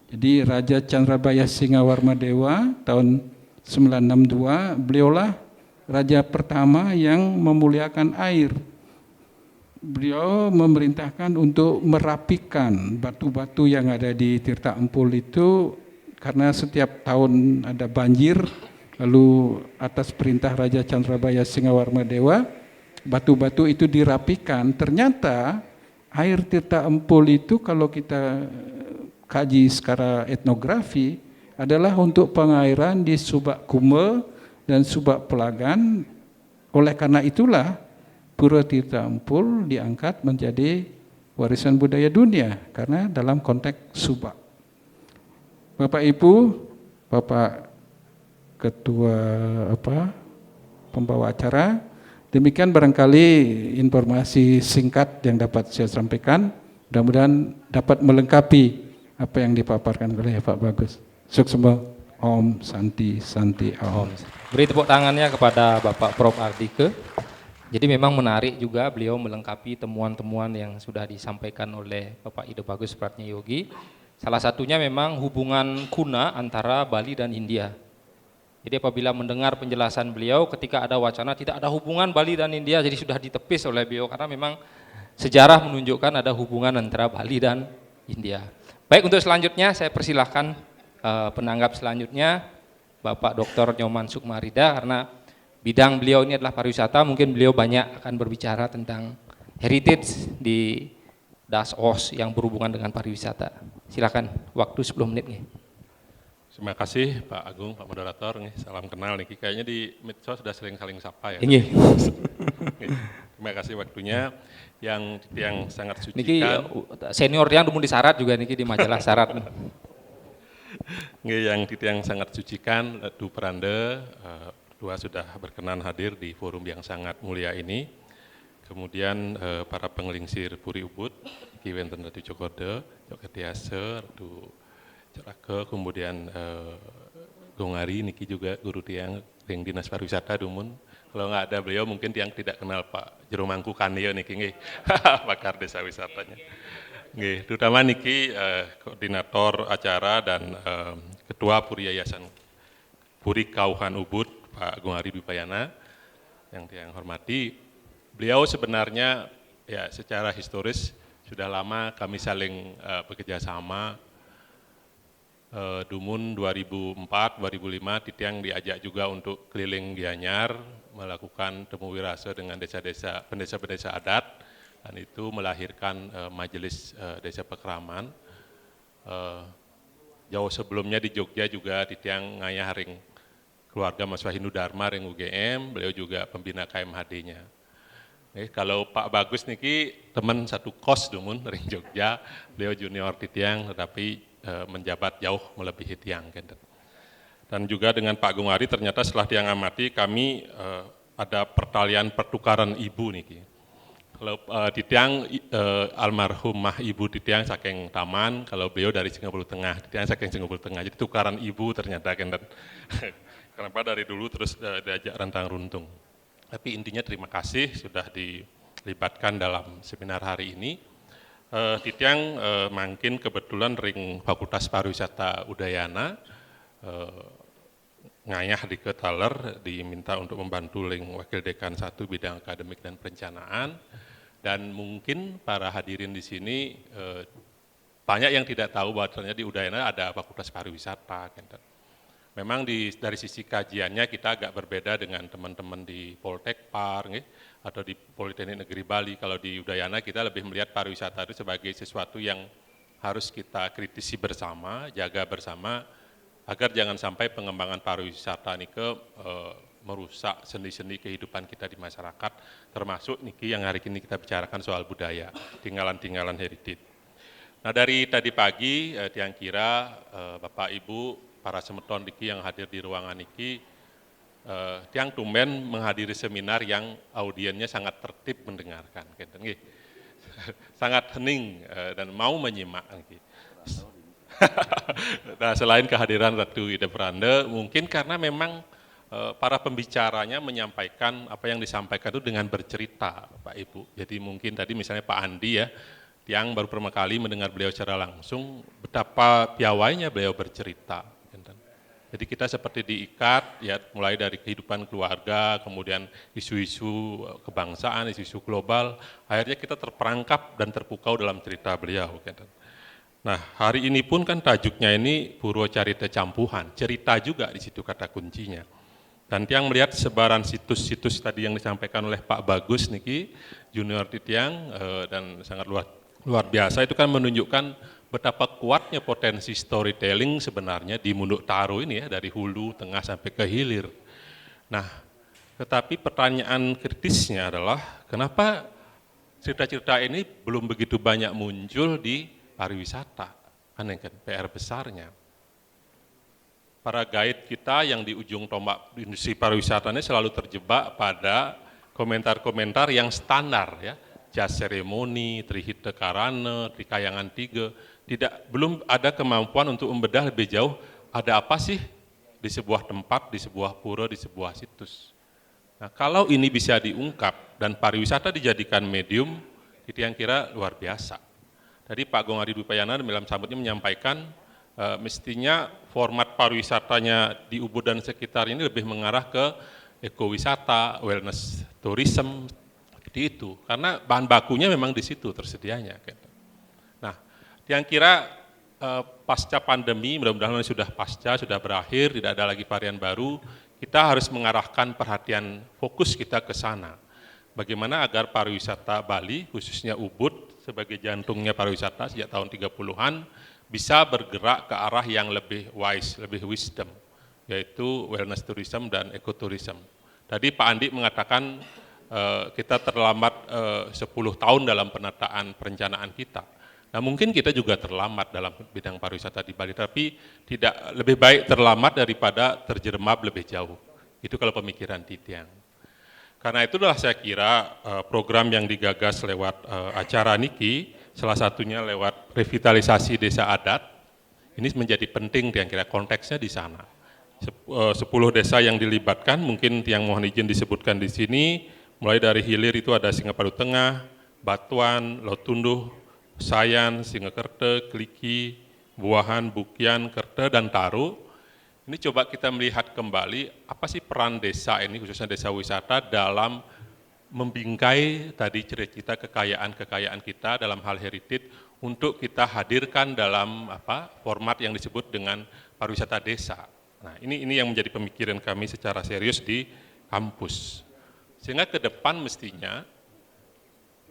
Jadi Raja Candrabaya Singawarmadewa tahun 962, beliaulah raja pertama yang memuliakan air. Beliau memerintahkan untuk merapikan batu-batu yang ada di Tirta Ampul itu, karena setiap tahun ada banjir, lalu atas perintah Raja Candrabaya Singawarmadewa, batu-batu itu dirapikan. Ternyata air Tirta Ampul itu kalau kita kaji secara etnografi adalah untuk pengairan di Subak Kume dan Subak Pelagan. Oleh karena itulah Pura Tirta Ampul diangkat menjadi warisan budaya dunia karena dalam konteks Subak. Bapak Ibu, Bapak Ketua pembawa acara, demikian barangkali informasi singkat yang dapat saya sampaikan. Mudah-mudahan dapat melengkapi apa yang dipaparkan oleh Pak Bagus. Suksema, Om Santi Santi Om. Beri tepuk tangannya kepada Bapak Prof. Ardike. Jadi memang menarik juga beliau melengkapi temuan-temuan yang sudah disampaikan oleh Bapak Ide Bagus Pratnyoyogi. Salah satunya memang hubungan kuna antara Bali dan India. Jadi apabila mendengar penjelasan beliau ketika ada wacana tidak ada hubungan Bali dan India, jadi sudah ditepis oleh beliau karena memang sejarah menunjukkan ada hubungan antara Bali dan India. Baik, untuk selanjutnya saya persilahkan penanggap selanjutnya Bapak Dr. Nyoman Sukmarida, karena bidang beliau ini adalah pariwisata, mungkin beliau banyak akan berbicara tentang heritage di Das Oos yang berhubungan dengan pariwisata. Silakan, waktu 10 menit nih. Terima kasih Pak Agung, Pak Moderator. Salam kenal nih. Kayaknya di medsos sudah sering saling sapa ya. Ini. Terima kasih waktunya yang sangat sucikan. Niki senior yang dumun di syarat juga niki di majalah syarat. Yang sangat sucikan, Du Perande, dua sudah berkenan hadir di forum yang sangat mulia ini. Kemudian para pengelingsir Puri Ubud, Ki Wenten Ratu Cokode, Coketiase, Ratu Cerake, kemudian Gongari, niki juga guru tiang yang dinas pariwisata Dumun. Kalau nggak ada beliau mungkin tiang tidak kenal Pak Jero Mangku Kaneo niki nggih, pakar desa wisatanya. Nggih, terutama niki koordinator acara dan ketua Puri Yayasan Puri Kauhan Ubud Pak Gongari Bipayana yang tiang hormati. Beliau sebenarnya ya secara historis sudah lama kami saling bekerja sama. Dumun 2004-2005 Titiang diajak juga untuk keliling Gianyar melakukan temu wirase dengan pendesa-pendesa adat, dan itu melahirkan majelis desa Pekraman. Jauh sebelumnya di Jogja juga Titiang ngayah ring keluarga Mas Wahindu Dharma ring UGM, beliau juga pembina KMHD-nya. Kalau Pak Bagus niki teman satu kos Dumun ring Jogja, beliau junior Titiang tetapi menjabat jauh melebihi tiang. Dan juga dengan Pak Gongari ternyata setelah tiang amati kami ada pertalian pertukaran ibu niki. Kalau di tiang almarhumah ibu di tiang saking Taman, kalau beliau dari Singapura Tengah, di tiang saking Singapura Tengah. Jadi tukaran ibu ternyata kan. Kenapa dari dulu terus diajak rantang runtung. Tapi intinya terima kasih sudah dilibatkan dalam seminar hari ini. Titiang mungkin kebetulan ring Fakultas Pariwisata Udayana ngayah di Ketaler diminta untuk membantu ring Wakil Dekan 1 bidang akademik dan perencanaan, Dan mungkin para hadirin di sini banyak yang tidak tahu bahwa ternyata di Udayana ada Fakultas Pariwisata. Memang dari sisi kajiannya kita agak berbeda dengan teman-teman di Poltekpar atau di Politeknik Negeri Bali. Kalau di Udayana kita lebih melihat pariwisata itu sebagai sesuatu yang harus kita kritisi bersama, jaga bersama, agar jangan sampai pengembangan pariwisata ini merusak sendi-sendi kehidupan kita di masyarakat, termasuk niki yang hari ini kita bicarakan soal budaya, tinggalan-tinggalan heritage. Nah dari tadi pagi, tiang kira Bapak Ibu, para semeton niki yang hadir di ruangan niki, tiang tumben menghadiri seminar yang audiennya sangat tertib mendengarkan, sangat hening dan mau menyimak. Nah selain kehadiran Ratu Ida Brande, mungkin karena memang para pembicaranya menyampaikan apa yang disampaikan itu dengan bercerita, Pak Ibu. Jadi mungkin tadi misalnya Pak Andi ya, yang baru pertama kali mendengar beliau secara langsung, betapa piawainya beliau bercerita. Jadi kita seperti diikat, ya mulai dari kehidupan keluarga, kemudian isu-isu kebangsaan, isu-isu global, akhirnya kita terperangkap dan terpukau dalam cerita beliau. Nah hari ini pun kan tajuknya ini Purwacarita Campuhan, cerita juga di situ kata kuncinya. Dan tiang melihat sebaran situs-situs tadi yang disampaikan oleh Pak Bagus niki, junior di tiang, dan sangat luar biasa, itu kan menunjukkan betapa kuatnya potensi storytelling sebenarnya di Munduk Taro ini ya, dari hulu, tengah sampai ke hilir. Nah, tetapi pertanyaan kritisnya adalah kenapa cerita-cerita ini belum begitu banyak muncul di pariwisata, kan PR besarnya. Para guide kita yang di ujung tombak industri pariwisata ini selalu terjebak pada komentar-komentar yang standar ya, jas seremoni, Trihita Karana, Trikayangan 3, belum ada kemampuan untuk membedah lebih jauh ada apa sih di sebuah tempat, di sebuah pura, di sebuah situs. Nah, kalau ini bisa diungkap dan pariwisata dijadikan medium, itu yang kira luar biasa. Tadi Pak Gong Adi Dupayana dalam sambutnya menyampaikan mestinya format pariwisatanya di Ubud dan sekitar ini lebih mengarah ke ekowisata, wellness tourism, seperti itu. Karena bahan bakunya memang di situ tersedianya. Nah, yang kira pasca pandemi, mudah-mudahan sudah pasca, sudah berakhir, tidak ada lagi varian baru, kita harus mengarahkan perhatian fokus kita ke sana. Bagaimana agar pariwisata Bali, khususnya Ubud, sebagai jantungnya pariwisata sejak tahun 30-an, bisa bergerak ke arah yang lebih wise, lebih wisdom, yaitu wellness tourism dan ekoturism. Tadi Pak Andi mengatakan kita terlambat 10 tahun dalam penataan perencanaan kita. Nah mungkin kita juga terlambat dalam bidang pariwisata di Bali, tapi tidak lebih baik terlambat daripada terjerembab lebih jauh. Itu kalau pemikiran Titiang. Karena itulah saya kira program yang digagas lewat acara Niki, salah satunya lewat revitalisasi desa adat, ini menjadi penting yang kira konteksnya di sana. 10 desa yang dilibatkan, mungkin yang mohon izin disebutkan di sini, mulai dari hilir itu ada Singapadu Tengah, Batuan, Lotunduh, Sayan, Singekerte, Kliki, Buahan, Bukian, Kerte, dan Taru. Ini coba kita melihat kembali apa sih peran desa ini, khususnya desa wisata dalam membingkai tadi cerita kekayaan-kekayaan kita dalam hal heritage untuk kita hadirkan dalam format yang disebut dengan pariwisata desa. Nah, ini yang menjadi pemikiran kami secara serius di kampus. Sehingga ke depan mestinya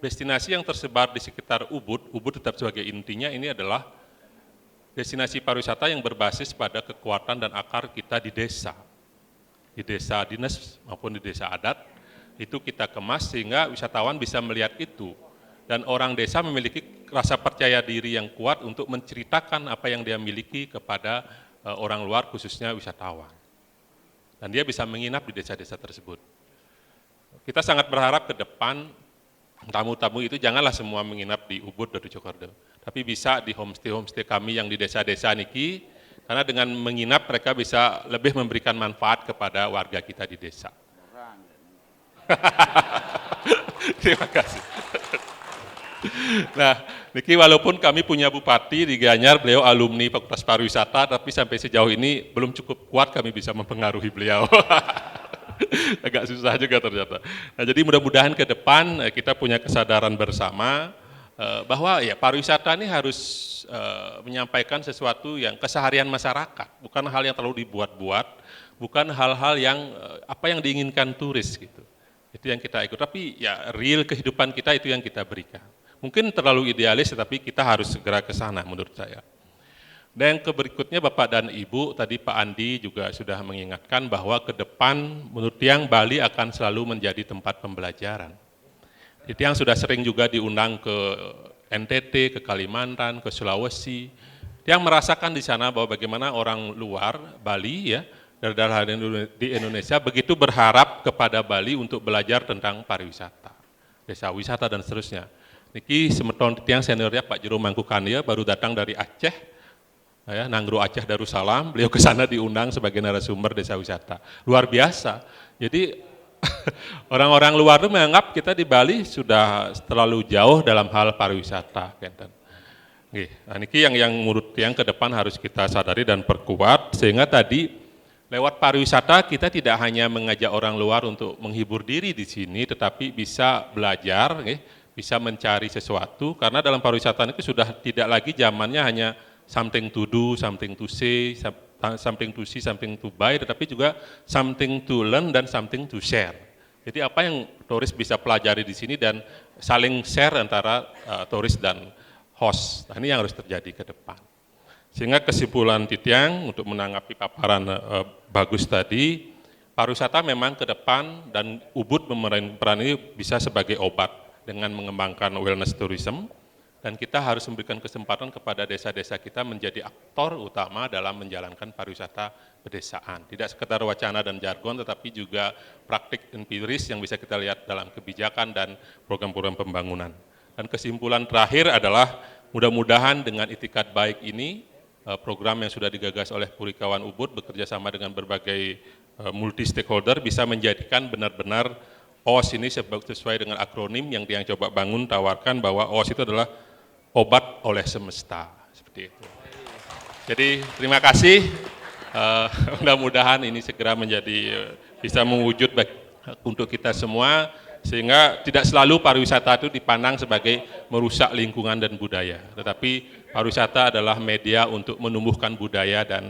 destinasi yang tersebar di sekitar Ubud tetap sebagai intinya ini adalah destinasi pariwisata yang berbasis pada kekuatan dan akar kita di desa dinas maupun di desa adat, itu kita kemas sehingga wisatawan bisa melihat itu. Dan orang desa memiliki rasa percaya diri yang kuat untuk menceritakan apa yang dia miliki kepada orang luar, khususnya wisatawan. Dan dia bisa menginap di desa-desa tersebut. Kita sangat berharap ke depan tamu-tamu itu janganlah semua menginap di Ubud dan di Jogarta, tapi bisa di homestay kami yang di desa-desa niki, karena dengan menginap mereka bisa lebih memberikan manfaat kepada warga kita di desa. Terima kasih. Nah, niki walaupun kami punya bupati di Gianyar, beliau alumni Fakultas Pariwisata, tapi sampai sejauh ini belum cukup kuat kami bisa mempengaruhi beliau. agak susah juga ternyata. Nah, jadi mudah-mudahan ke depan kita punya kesadaran bersama bahwa ya pariwisata ini harus menyampaikan sesuatu yang keseharian masyarakat, bukan hal yang terlalu dibuat-buat, bukan hal-hal yang apa yang diinginkan turis gitu. Itu yang kita ikut, tapi ya real kehidupan kita itu yang kita berikan. Mungkin terlalu idealis, tetapi kita harus segera ke sana menurut saya. Dan yang berikutnya Bapak dan Ibu, tadi Pak Andi juga sudah mengingatkan bahwa ke depan menurut Tiang Bali akan selalu menjadi tempat pembelajaran. Tiang sudah sering juga diundang ke NTT, ke Kalimantan, ke Sulawesi. Tiang merasakan di sana bahwa bagaimana orang luar Bali ya, dari daerah di Indonesia begitu berharap kepada Bali untuk belajar tentang pariwisata, desa wisata dan seterusnya. Niki semeton Tiang seniornya Pak Jero Mangkukania baru datang dari Aceh, ya, Nanggro Aceh Darussalam, beliau ke sana diundang sebagai narasumber desa wisata. Luar biasa. Jadi orang-orang luar itu menganggap kita di Bali sudah terlalu jauh dalam hal pariwisata. Nah, ini yang menurut yang ke depan harus kita sadari dan perkuat, sehingga tadi lewat pariwisata kita tidak hanya mengajak orang luar untuk menghibur diri di sini, tetapi bisa belajar, bisa mencari sesuatu, karena dalam pariwisata itu sudah tidak lagi zamannya hanya something to do, something to say, something to see, something to buy, tetapi juga something to learn dan something to share. Jadi apa yang turis bisa pelajari di sini dan saling share antara turis dan host. Nah, ini yang harus terjadi ke depan. Sehingga kesimpulan Titiang untuk menanggapi paparan Bagus tadi, pariwisata memang ke depan dan Ubud memeran peran ini bisa sebagai obat dengan mengembangkan wellness tourism, dan kita harus memberikan kesempatan kepada desa-desa kita menjadi aktor utama dalam menjalankan pariwisata pedesaan. Tidak sekedar wacana dan jargon, tetapi juga praktik empiris yang bisa kita lihat dalam kebijakan dan program-program pembangunan. Dan kesimpulan terakhir adalah mudah-mudahan dengan itikat baik ini, program yang sudah digagas oleh Purikawan Ubud bekerja sama dengan berbagai multi stakeholder bisa menjadikan benar-benar OOS ini sesuai dengan akronim yang dia coba bangun, tawarkan bahwa OOS itu adalah obat oleh semesta, seperti itu. Jadi terima kasih, mudah-mudahan ini segera menjadi bisa mewujud untuk kita semua, sehingga tidak selalu pariwisata itu dipandang sebagai merusak lingkungan dan budaya, tetapi pariwisata adalah media untuk menumbuhkan budaya dan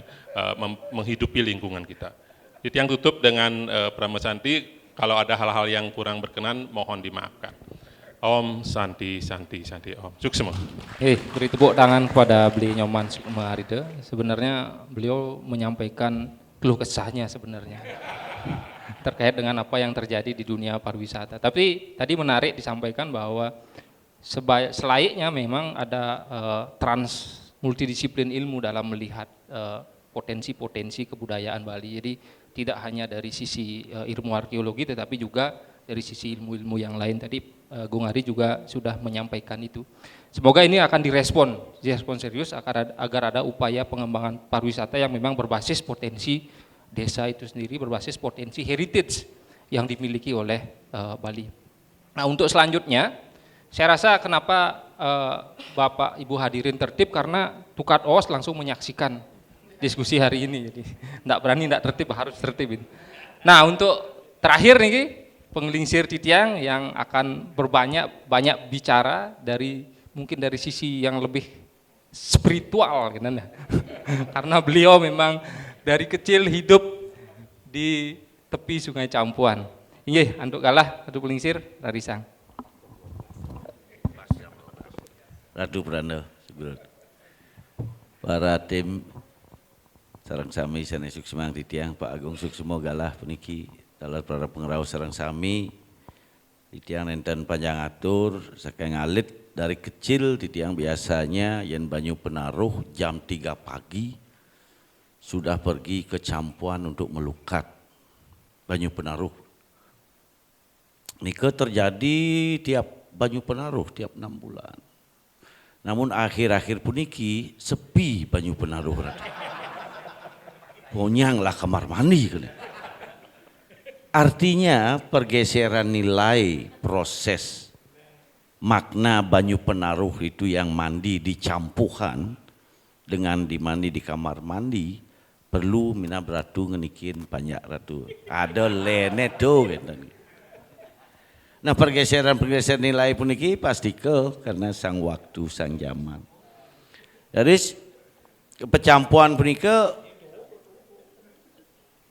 menghidupi lingkungan kita. Jadi yang tutup dengan Pramesanti, kalau ada hal-hal yang kurang berkenan mohon dimaafkan. Om Santi Santi Santi Om. Suksema. Beri tepuk tangan kepada beliau Nyoman Sukma Arida. Sebenarnya beliau menyampaikan keluh kesahnya sebenarnya terkait dengan apa yang terjadi di dunia pariwisata. Tapi tadi menarik disampaikan bahwa selayaknya memang ada trans multidisiplin ilmu dalam melihat potensi-potensi kebudayaan Bali. Jadi tidak hanya dari sisi ilmu arkeologi, tetapi juga dari sisi ilmu-ilmu yang lain. Tadi Gung Ari juga sudah menyampaikan itu. Semoga ini akan direspon serius agar ada upaya pengembangan pariwisata yang memang berbasis potensi desa itu sendiri, berbasis potensi heritage yang dimiliki oleh Bali. Nah, untuk selanjutnya, saya rasa kenapa Bapak Ibu hadirin tertib, karena Tukat OOS langsung menyaksikan diskusi hari ini, jadi enggak berani, enggak tertib, harus tertib. Nah, untuk terakhir nih, penglingsir Titiang yang akan banyak bicara mungkin dari sisi yang lebih spiritual, gitu, karena beliau memang dari kecil hidup di tepi Sungai Campuan. Iya, anduk kalah, adu penglingsir, Rarisang. Radu Prana, para tim sarang sami sana suksema Titiang, Pak Agung Suksemo galah puniki dalam para pengraos sarang sami Titiang nenten panjang atur saking alit dari kecil. Titiang biasanya yen banyu penaruh jam 3 pagi sudah pergi ke Campuan untuk melukat banyu penaruh. Nike terjadi tiap banyu penaruh tiap 6 bulan. Namun akhir-akhir puniki sepi banyu penaruh. Bonyanglah kamar mandi. Artinya pergeseran nilai proses makna banyu penaruh itu yang mandi di campuhan dengan dimandi di kamar mandi perlu mina beratu ngenikin banyak ratu. Ada lene do gitu. Nah pergeseran nilai puniki pasti karena sang waktu, sang zaman. Jadi pecampuan punika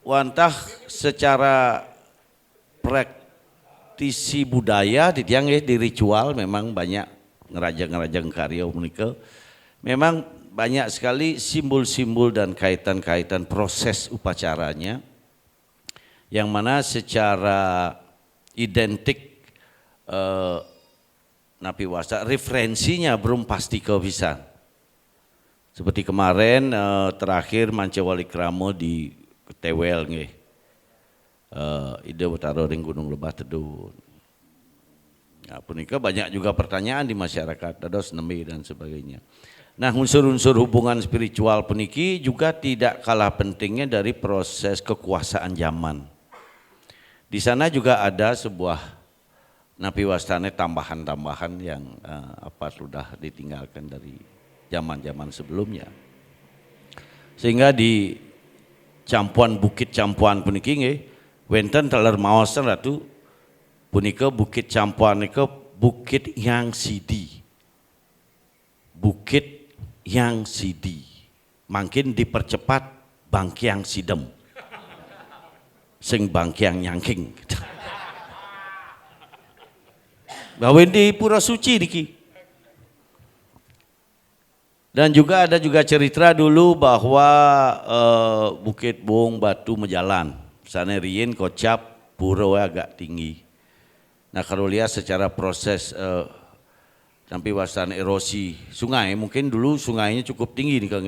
wantah secara praktisi budaya di tiang di ritual memang banyak ngerajang karya punika. Memang banyak sekali simbol-simbol dan kaitan-kaitan proses upacaranya yang mana secara identik napi wasa referensinya belum pasti bisa. Seperti kemarin terakhir Mancawali Kramo di Tewel nggih. Ide utara ring Gunung Lebah Tedun. Ya, punika banyak juga pertanyaan di masyarakat, dados nemi dan sebagainya. Nah, unsur-unsur hubungan spiritual puniki juga tidak kalah pentingnya dari proses kekuasaan zaman. Di sana juga ada sebuah napi wastane tambahan-tambahan yang sudah ditinggalkan dari zaman-zaman sebelumnya. Sehingga di campuan Bukit Campuan puniki nggih wenten teler maosan ratu punika Bukit Campuan nika Bukit Yang Sidi. Bukit Yang Sidi. Makin dipercepat Bangkyang Sidem. Sing Bangkyang Nyangking. Bahwa di Pura Suci niki. Dan juga ada cerita dulu bahwa Bukit Bung Batu Mejalan, sana rien kocap pura agak tinggi. Nah kalau lihat secara proses sampai wasan erosi sungai, mungkin dulu sungainya cukup tinggi nih Kang.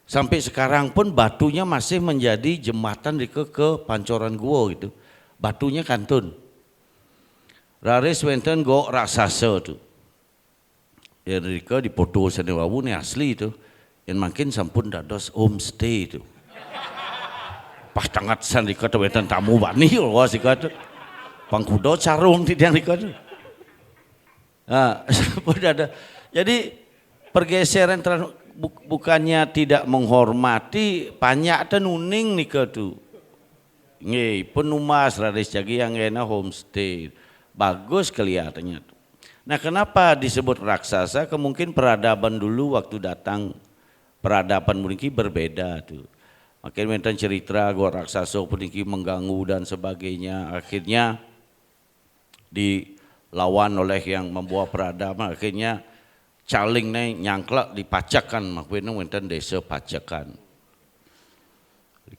Sampai sekarang pun batunya masih menjadi jembatan ke pancoran gua gitu. Batunya kantun. Raris wenten go raksasa tuh. Erika di foto sana wawu nih asli itu, yang makin sampun dados homestay itu. Pas tangat san Rika tuh wetan tamu bani loh sih kata, pangkudo carung di tiang Rika tuh. Nah, ada. Jadi pergeseran bukannya tidak menghormati, banyak tenuning nih tuh. Nggih, penumas radis jagi yang enak homestay, bagus kelihatannya tuh. Nah kenapa disebut raksasa? Kemungkinan peradaban dulu waktu datang peradaban puniki berbeda tuh. Makin menten cerita gua raksasa puniki mengganggu dan sebagainya. Akhirnya dilawan oleh yang membawa peradaban. Akhirnya caling nih nyangklak dipacakan. Makin menten desa pacakan.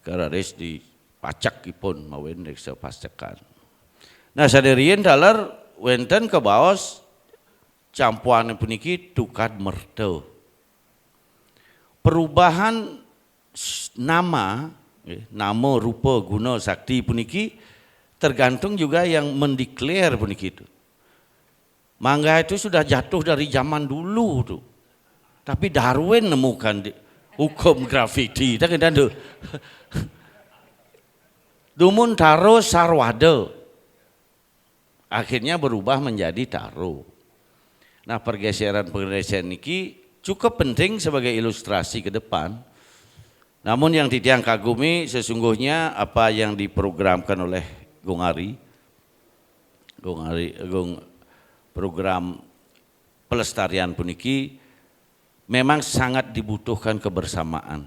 Karena res dipacak pun mawen desa pacakan. Nah sadarian dalar wenten ke baos campuan puniki tukad merde. Perubahan nama, rupa, guna, sakti puniki tergantung juga yang mendeklar puniki itu. Mangga itu sudah jatuh dari zaman dulu tuh. Tapi Darwin nemukan hukum graviti. Dumun taro sarwada. Akhirnya berubah menjadi taro. Nah pergeseran niki cukup penting sebagai ilustrasi ke depan. Namun yang ditiang kagumi sesungguhnya apa yang diprogramkan oleh Gung Ari, program pelestarian puniki memang sangat dibutuhkan kebersamaan.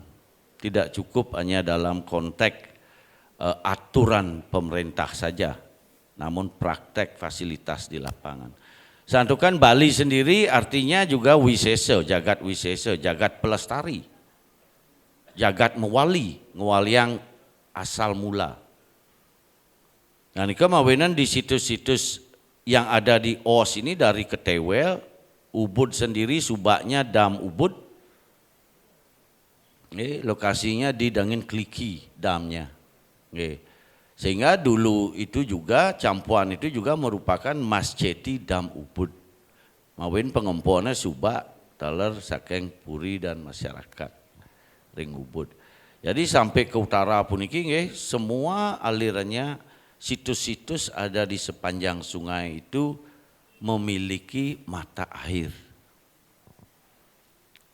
Tidak cukup hanya dalam konteks aturan pemerintah saja, namun praktek fasilitas di lapangan. Santukan Bali sendiri artinya juga wisesa, jagat pelestari, jagat mewali, ngewaliang asal mula. Nah ini kemawinan di situs-situs yang ada di OS ini dari Ketewel, Ubud sendiri subaknya Dam Ubud, lokasinya di Dangin Kliki damnya. Sehingga dulu itu juga campuan itu juga merupakan masjeti Dam Ubud. Mawin pengempuannya subak, taler, sakeng, puri dan masyarakat ring Ubud. Jadi sampai ke utara puniki semua alirannya situs-situs ada di sepanjang sungai itu memiliki mata air.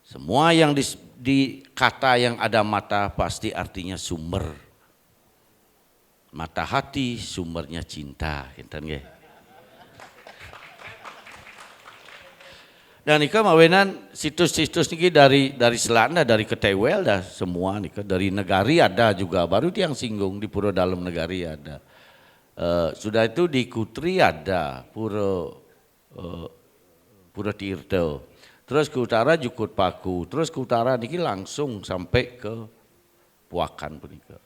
Semua yang di kata yang ada mata pasti artinya sumber. Mata hati sumbernya cinta, kinten nggih. Dan nika mawenan situs-situs niki dari Selanda, dari Ketewel dah semua nika, dari Negari ada juga, baru yang singgung di Pura Dalam Negari ada. Sudah itu di Kutri ada, Pura Tirto. Terus ke utara Jukut Paku, terus ke utara niki langsung sampai ke Puakan punika.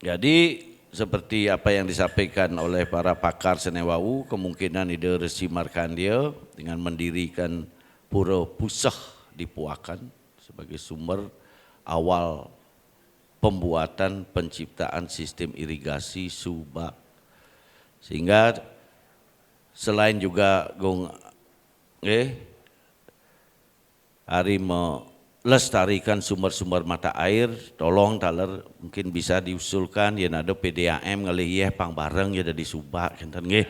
Jadi seperti apa yang disampaikan oleh para pakar Senewau, kemungkinan ide Resi Markandia dengan mendirikan Pura Pusah di Puakan sebagai sumber awal pembuatan penciptaan sistem irigasi Subak. Sehingga selain juga hari melestarikan sumber-sumber mata air, tolong taler mungkin bisa diusulkan ya ada PDAM ngalih pang bareng ya di Subak kinten nggih.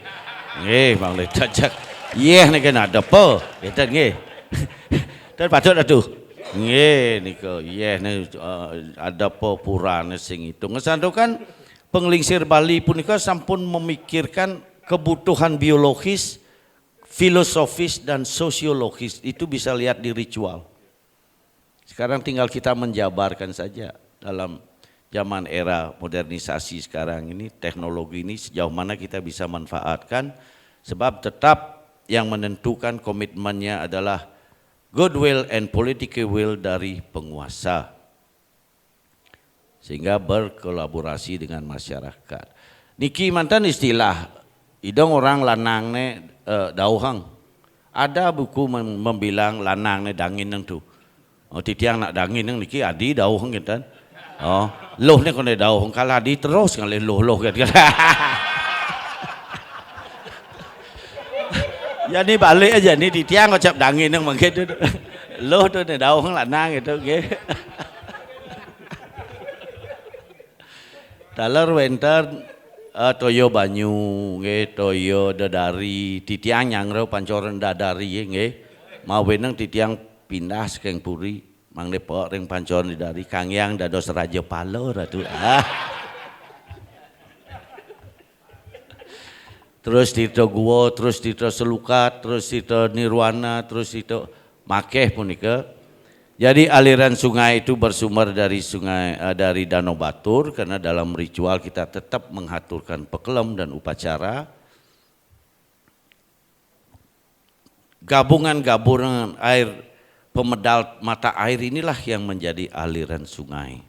Nggih Bang Letajak. Yeh nek ada apa? Kinten nggih. Dan patut atuh. Nggih nika yeh ada apa purane sing itu. Ngesantokan penglingsir Bali punika sampun memikirkan kebutuhan biologis, filosofis dan sosiologis, itu bisa lihat di ritual. Sekarang tinggal kita menjabarkan saja dalam zaman era modernisasi sekarang ini, teknologi ini sejauh mana kita bisa manfaatkan, sebab tetap yang menentukan komitmennya adalah goodwill and political will dari penguasa. Sehingga berkolaborasi dengan masyarakat. Niki mantan istilah, idong orang lanang ne dauhang. Ada buku membilang lanang ne dangin nang tu. Oh titiang nak dangin nang niki adi dauhang gitu. Oh, loh ne kone dauhang kalah di terus ngalih loh gitu. Ya ni balik aja ni titiang ngocap dangin nang mangke tu. Loh tu ne dauhang lanang gitu nggih. Dalar winter toyo banyu nggih, toyo dadari, titiang nyangro pancoran dadari nggih. Mau weneng titiang pindah sekeng puri, mang depok ring pancoran dadari, kang yang dados raja palo ratu. Terus tito guo, terus tito selukat, terus tito nirwana, terus tito makeh punika. Jadi aliran sungai itu bersumber dari dari Danau Batur, karena dalam ritual kita tetap mengaturkan pekelem dan upacara. Gabungan air pemedal mata air inilah yang menjadi aliran sungai.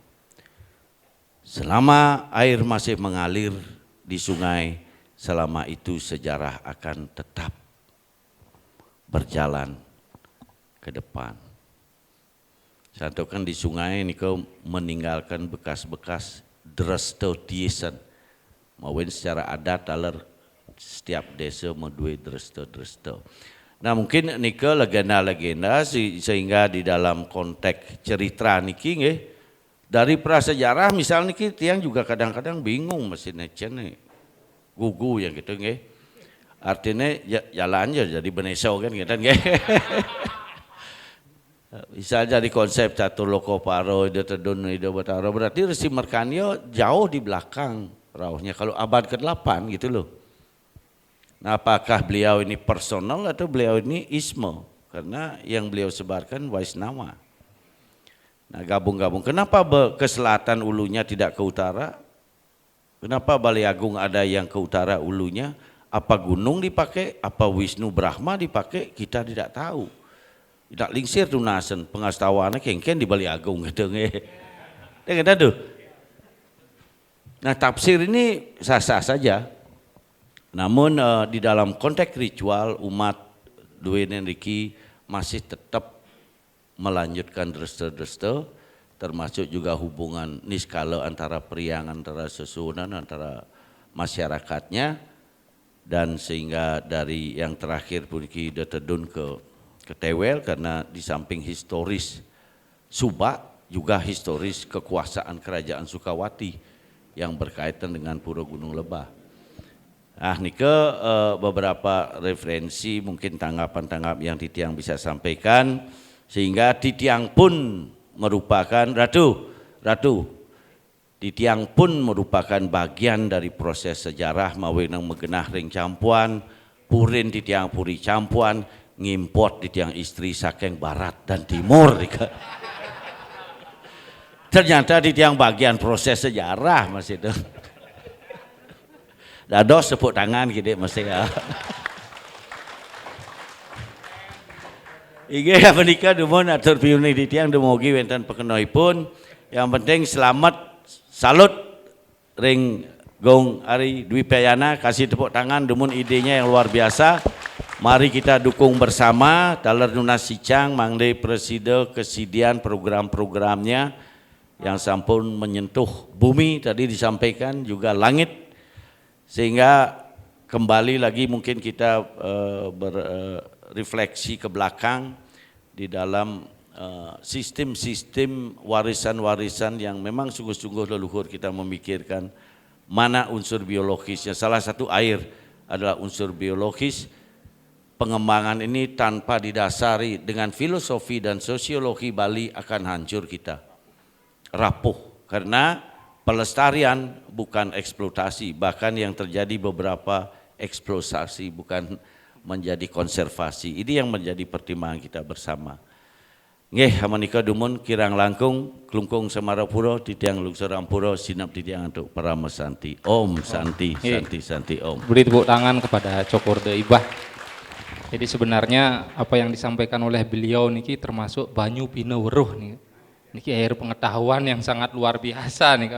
Selama air masih mengalir di sungai, selama itu sejarah akan tetap berjalan ke depan. Satu kan di sungai ini kau meninggalkan bekas-bekas drestotiesan. Mawin secara adat taler setiap desa medue dresto. Nah mungkin nika legenda-legenda sehingga di dalam konteks cerita niki nggih dari prasejarah misal niki tiang juga kadang-kadang bingung mesin nih gugu yang gitu nggih. Artinya jalannya jadi beneso kan gitu nggih. Bisa jadi konsep catur loko paro ide tedun ide bataro berarti Resi Markandia jauh di belakang rauhnya kalau abad ke-8 gitu loh. Nah apakah beliau ini personal atau beliau ini isme, karena yang beliau sebarkan Waisnawa. Nah gabung-gabung, kenapa ke selatan ulunya tidak ke utara? Kenapa Balai Agung ada yang ke utara ulunya? Apa gunung dipakai, apa Wisnu Brahma dipakai, kita tidak tahu. Tidak lingsir tunasan pengastawannya kengken di Balai Agung gitu nggih. Dengar tuh. Nah tafsir ini sah-sah saja. Namun di dalam konteks ritual umat Duenen Riki masih tetap melanjutkan dresta-dresta, termasuk juga hubungan niskala antara priang, antara susunan, antara masyarakatnya, dan sehingga dari yang terakhir Purki Detedun ke Tewel, karena di samping historis Subak juga historis kekuasaan kerajaan Sukawati yang berkaitan dengan Pura Gunung Lebah. Nah nike beberapa referensi mungkin tanggapan-tanggapan yang Titiang bisa sampaikan Sehingga Titiang pun merupakan Ratu, Titiang pun merupakan bagian dari proses sejarah mawenang megenah ring campuan, purin Titiang puri campuan, ngimport Titiang istri saking barat dan timur. Ternyata Titiang bagian proses sejarah Mas itu. Dados tepuk tangan gitu mesti ya. Iki menika dumun atur piuni Titiang dumugi wonten pekenoipun. Yang penting selamat, salut ring Gong Ari Dwi Payana, kasih tepuk tangan dumun idenya yang luar biasa. Mari kita dukung bersama dalam Nunas Sicang mangde preside kesidian program-programnya yang sampun menyentuh bumi tadi disampaikan juga langit, sehingga kembali lagi mungkin kita refleksi ke belakang di dalam sistem-sistem warisan-warisan yang memang sungguh-sungguh leluhur kita memikirkan mana unsur biologisnya. Salah satu air adalah unsur biologis. Pengembangan ini tanpa didasari dengan filosofi dan sosiologi Bali akan hancur kita, rapuh, karena pelestarian bukan eksploitasi, bahkan yang terjadi beberapa eksploitasi bukan menjadi konservasi. Ini yang menjadi pertimbangan kita bersama. Nggih hamanika dumun kirang langkung klungkung Semarapura Titiang Lungsur Ampura sinap Titiang untuk para mesanti. Om Santi Santi Om. Beri tepuk tangan kepada Cokorde Ibah. Jadi sebenarnya apa yang disampaikan oleh beliau niki termasuk banyu pina weruh nih. Niki air pengetahuan yang sangat luar biasa nih.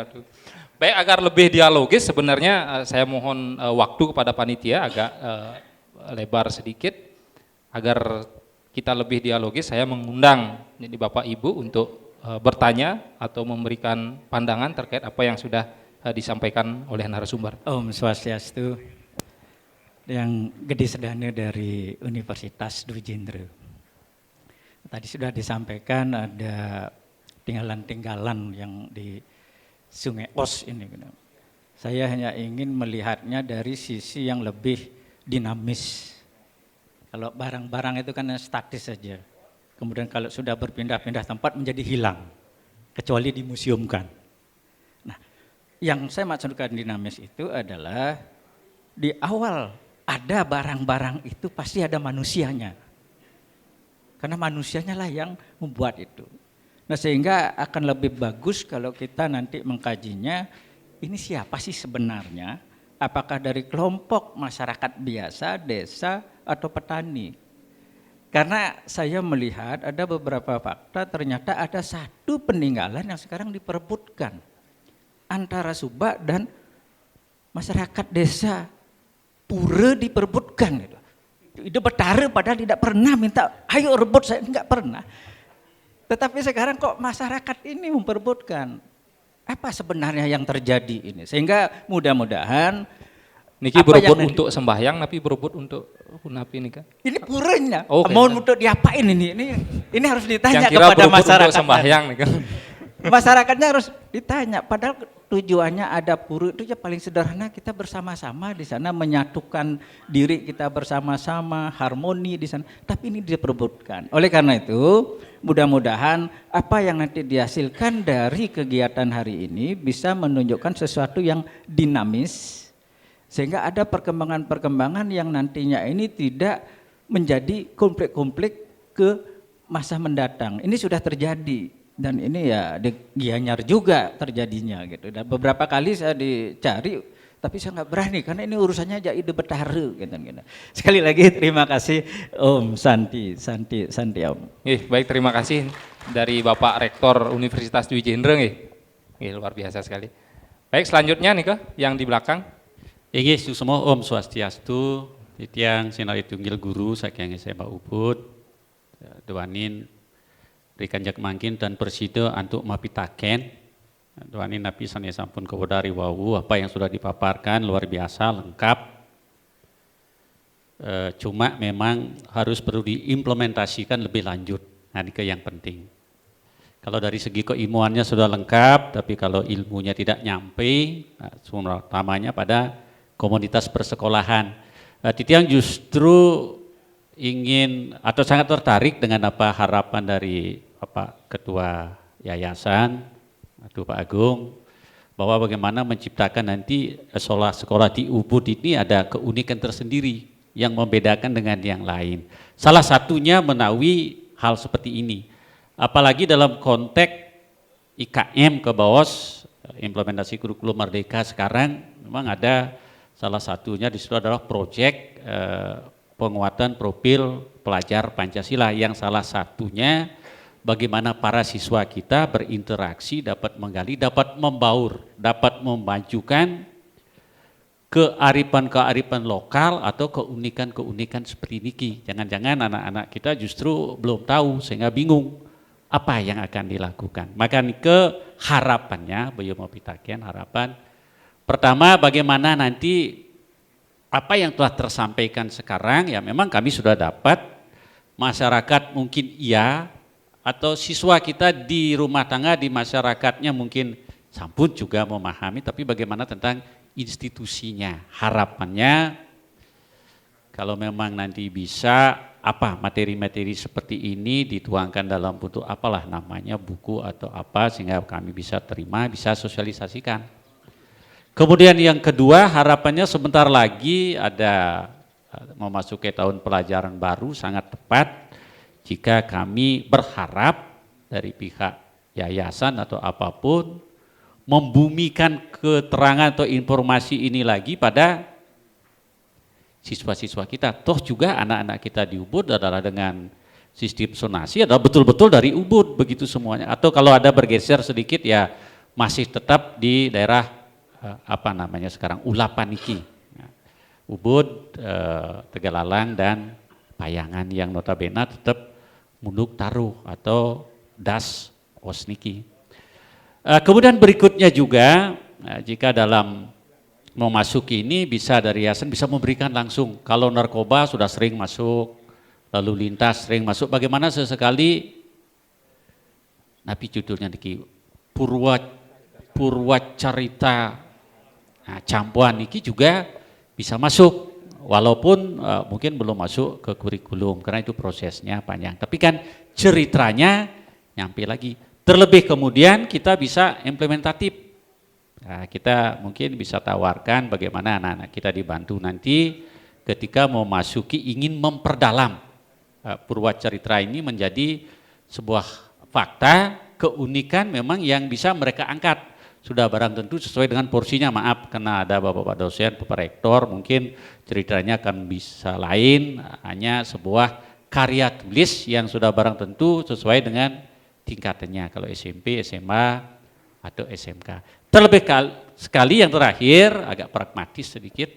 Baik, agar lebih dialogis sebenarnya saya mohon waktu kepada panitia agak lebar sedikit agar kita lebih dialogis. Saya mengundang jadi Bapak Ibu untuk bertanya atau memberikan pandangan terkait apa yang sudah disampaikan oleh narasumber. Om Swastiastu. Yang Gede Sedana dari Universitas Dwi Jendra. Tadi sudah disampaikan ada tinggalan-tinggalan yang di Sungai Os ini. Saya hanya ingin melihatnya dari sisi yang lebih dinamis. Kalau barang-barang itu kan statis saja. Kemudian kalau sudah berpindah-pindah tempat menjadi hilang, kecuali dimuseumkan. Nah, yang saya maksudkan dinamis itu adalah di awal ada barang-barang itu pasti ada manusianya. Karena manusianya lah yang membuat itu. Nah sehingga akan lebih bagus kalau kita nanti mengkajinya, ini siapa sih sebenarnya? Apakah dari kelompok masyarakat biasa, desa, atau petani? Karena saya melihat ada beberapa fakta ternyata ada satu peninggalan yang sekarang diperebutkan. Antara Subak dan masyarakat desa. Pura diperebutkan gitu. Itu Betara padahal tidak pernah minta ayo rebut, saya enggak pernah. Tetapi sekarang kok masyarakat ini memperebutkan. Apa sebenarnya yang terjadi ini? Sehingga mudah-mudahan niki berebut untuk sembahyang tapi berebut untuk punapi nih kan. Ini puranya. Okay. Mau untuk diapain ini? Ini harus ditanya yang kira kepada masyarakat. Untuk sembahyang nih kan. Masyarakatnya harus ditanya, padahal tujuannya ada pura itu ya paling sederhana, kita bersama-sama di sana menyatukan diri kita bersama-sama, harmoni di sana. Tapi ini diperebutkan. Oleh karena itu, mudah-mudahan apa yang nanti dihasilkan dari kegiatan hari ini bisa menunjukkan sesuatu yang dinamis, sehingga ada perkembangan-perkembangan yang nantinya ini tidak menjadi konflik-konflik ke masa mendatang. Ini sudah terjadi. Dan ini ya di Gianyar juga terjadinya gitu. Dan beberapa kali saya dicari, tapi saya nggak berani karena ini urusannya jadi Betara gitu. Sekali lagi terima kasih Om Santi Om. Baik, terima kasih dari Bapak Rektor Universitas Dwi Jendra luar biasa sekali. Baik, selanjutnya nih yang di belakang. Inggih semua Om Swastiastu, Titiang Sinari Tunggil Guru saking SMA Ubud, Dewanin Rikanjak Mangkin dan Persida untuk mapitaken. Dewanin napi sane sampun kewodari wawu apa yang sudah dipaparkan luar biasa lengkap. Cuma memang harus perlu diimplementasikan lebih lanjut. Nah ini yang penting. Kalau dari segi keilmuannya sudah lengkap, tapi kalau ilmunya tidak nyampe, utamanya pada komunitas persekolahan. Titiang justru ingin atau sangat tertarik dengan apa harapan dari Bapak Ketua Yayasan, atau Pak Agung, bahwa bagaimana menciptakan nanti sekolah di Ubud ini ada keunikan tersendiri yang membedakan dengan yang lain. Salah satunya menawi hal seperti ini. Apalagi dalam konteks IKM ke BAWOS, implementasi kurikulum Merdeka sekarang memang ada salah satunya di situ adalah proyek penguatan profil pelajar Pancasila yang salah satunya bagaimana para siswa kita berinteraksi, dapat menggali, dapat membaur, dapat memajukan kearifan-kearifan lokal atau keunikan-keunikan seperti ini. Jangan-jangan anak-anak kita justru belum tahu sehingga bingung apa yang akan dilakukan. Maka harapannya, beliau mau pitaken harapan pertama bagaimana nanti apa yang telah tersampaikan sekarang ya memang kami sudah dapat, masyarakat mungkin iya, atau siswa kita di rumah tangga di masyarakatnya mungkin sampun juga memahami, tapi bagaimana tentang institusinya. Harapannya kalau memang nanti bisa apa materi-materi seperti ini dituangkan dalam bentuk apalah namanya buku atau apa sehingga kami bisa terima, bisa sosialisasikan. Kemudian yang kedua harapannya sebentar lagi ada memasuki tahun pelajaran baru, sangat tepat jika kami berharap dari pihak yayasan atau apapun membumikan keterangan atau informasi ini lagi pada siswa-siswa kita. Toh juga anak-anak kita di Ubud adalah dengan sistem zonasi adalah betul-betul dari Ubud begitu semuanya. Atau kalau ada bergeser sedikit ya masih tetap di daerah apa namanya sekarang Ulapan iki. Ubud, Tegalalang dan Payangan yang notabene tetap Munduk Taruh atau Das Osniki. Kemudian berikutnya juga jika dalam memasuki ini bisa dari yayasan bisa memberikan langsung. Kalau narkoba sudah sering masuk, lalu lintas sering masuk, bagaimana sesekali nabi judulnya niki Purwacarita Campuhan niki juga bisa masuk walaupun mungkin belum masuk ke kurikulum karena itu prosesnya panjang. Tapi kan ceritanya nyampe lagi. Terlebih kemudian kita bisa implementatif. Nah, kita mungkin bisa tawarkan bagaimana anak-anak kita dibantu nanti ketika mau masuki ingin memperdalam Purwacarita ini menjadi sebuah fakta, keunikan memang yang bisa mereka angkat. Sudah barang tentu sesuai dengan porsinya, maaf karena ada bapak-bapak dosen, bapak rektor mungkin ceritanya akan bisa lain, hanya sebuah karya tulis yang sudah barang tentu sesuai dengan tingkatannya kalau SMP, SMA atau SMK. Terlebih sekali yang terakhir agak pragmatis sedikit,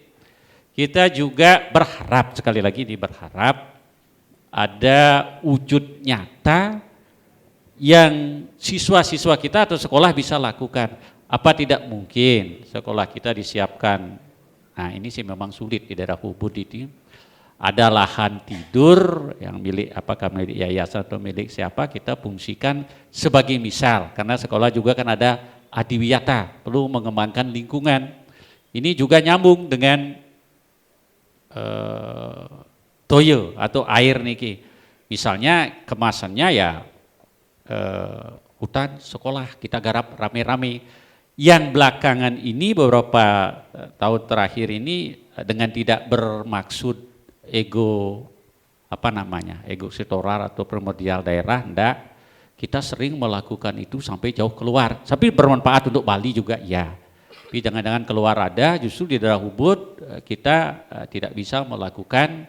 kita juga berharap sekali lagi ini berharap ada wujud nyata yang siswa-siswa kita atau sekolah bisa lakukan. Apa tidak mungkin sekolah kita disiapkan, nah ini sih memang sulit di daerah Ubud ini, ada lahan tidur yang milik apakah milik yayasan atau milik siapa kita fungsikan sebagai misal, karena sekolah juga kan ada adiwiyata, perlu mengembangkan lingkungan. Ini juga nyambung dengan toyo atau air niki, misalnya kemasannya ya hutan sekolah kita garap rame-rame. Yang belakangan ini beberapa tahun terakhir ini dengan tidak bermaksud ego ego sektoral atau primordial daerah, enggak, kita sering melakukan itu sampai jauh keluar, tapi bermanfaat untuk Bali juga ya. Tapi jangan-jangan keluar ada, justru di daerah Ubud kita tidak bisa melakukan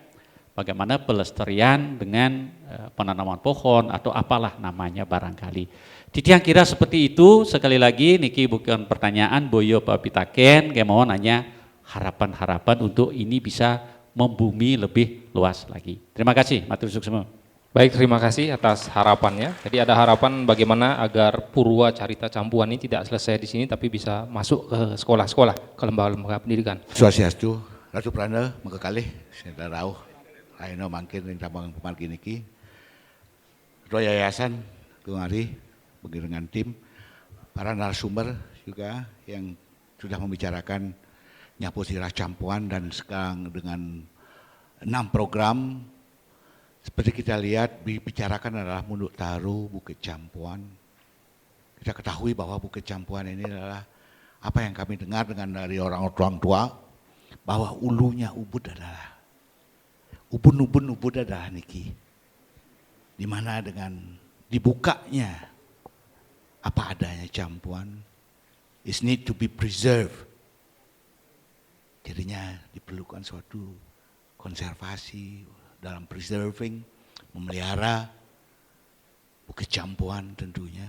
bagaimana pelestarian dengan penanaman pohon atau apalah namanya barangkali. Titiang kira seperti itu. Sekali lagi niki bukan pertanyaan boyo Pak Pitaken, kayak mau nanya harapan-harapan untuk ini bisa membumi lebih luas lagi. Terima kasih, matur suksema. Baik, terima kasih atas harapannya. Jadi ada harapan bagaimana agar Purwacarita Campuhan ini tidak selesai di sini tapi bisa masuk ke sekolah-sekolah, ke lembaga-lembaga pendidikan. Swastiastu, Ratu Prana, mengkekalih, saya rauh, ayo mangkin yang tabang pemargin niki, Ketua Yayasan, Gung Ari, dengan tim, para narasumber juga yang sudah membicarakan Nyapu Sirah Campuhan dan sekarang dengan 6 program Seperti kita lihat dibicarakan adalah Munduk Taru, Bukit Campuan. Kita ketahui bahwa Bukit Campuan ini adalah apa yang kami dengar dari orang tua, bahwa ulunya Ubud adalah ubun adalah niki. Di mana dengan dibukanya apa adanya Campuan is need to be preserved. Jadinya diperlukan suatu konservasi dalam preserving, memelihara Bukit Campuan tentunya.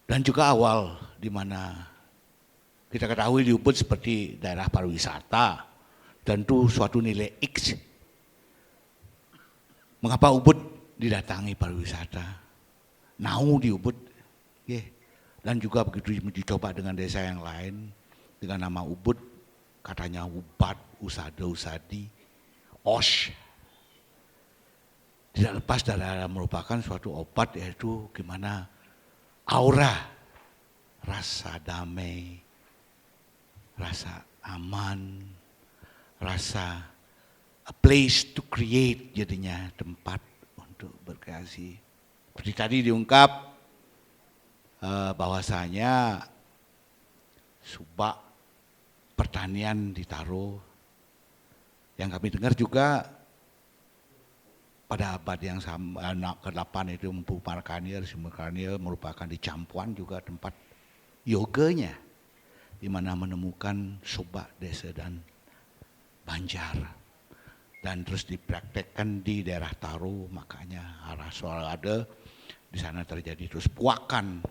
Dan juga awal di mana kita ketahui di Ubud seperti daerah pariwisata, tentu suatu nilai X. Mengapa Ubud didatangi pariwisata? Nau di Ubud, dan juga begitu dicoba dengan desa yang lain dengan nama Ubud, katanya Ubat, Usada, Usadi, Osh. Tidak lepas dari merupakan suatu obat, yaitu gimana aura, rasa damai, rasa aman, rasa a place to create, jadinya tempat untuk berkreasi. Seperti tadi diungkap bahwasanya subak pertanian ditaruh. Yang kami dengar juga pada abad yang ke-8 itu Mpu Markanil, Markanil merupakan di Campuan juga tempat yoganya, di mana menemukan subak, desa dan banjar. Dan terus dipraktekkan di daerah Taru, makanya arah soal ada, di sana terjadi terus wakan,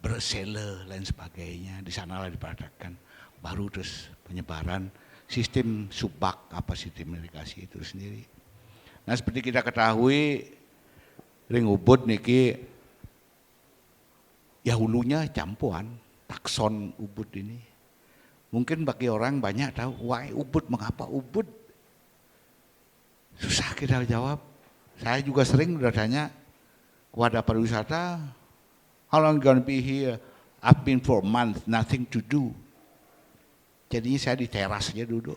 bersele, lain sebagainya, di sanalah dipraktekkan. Baru terus penyebaran sistem subak, apa sistem irigasi itu sendiri. Nah seperti kita ketahui, ring Ubud niki, ya hulunya Campuan, takson Ubud ini. Mungkin bagi orang banyak tahu, why Ubud, mengapa Ubud? Susah kita jawab. Saya juga sering bertanya kepada pariwisata, how long you gonna be here? I've been for a month, nothing to do. Jadinya saya di teras aja duduk.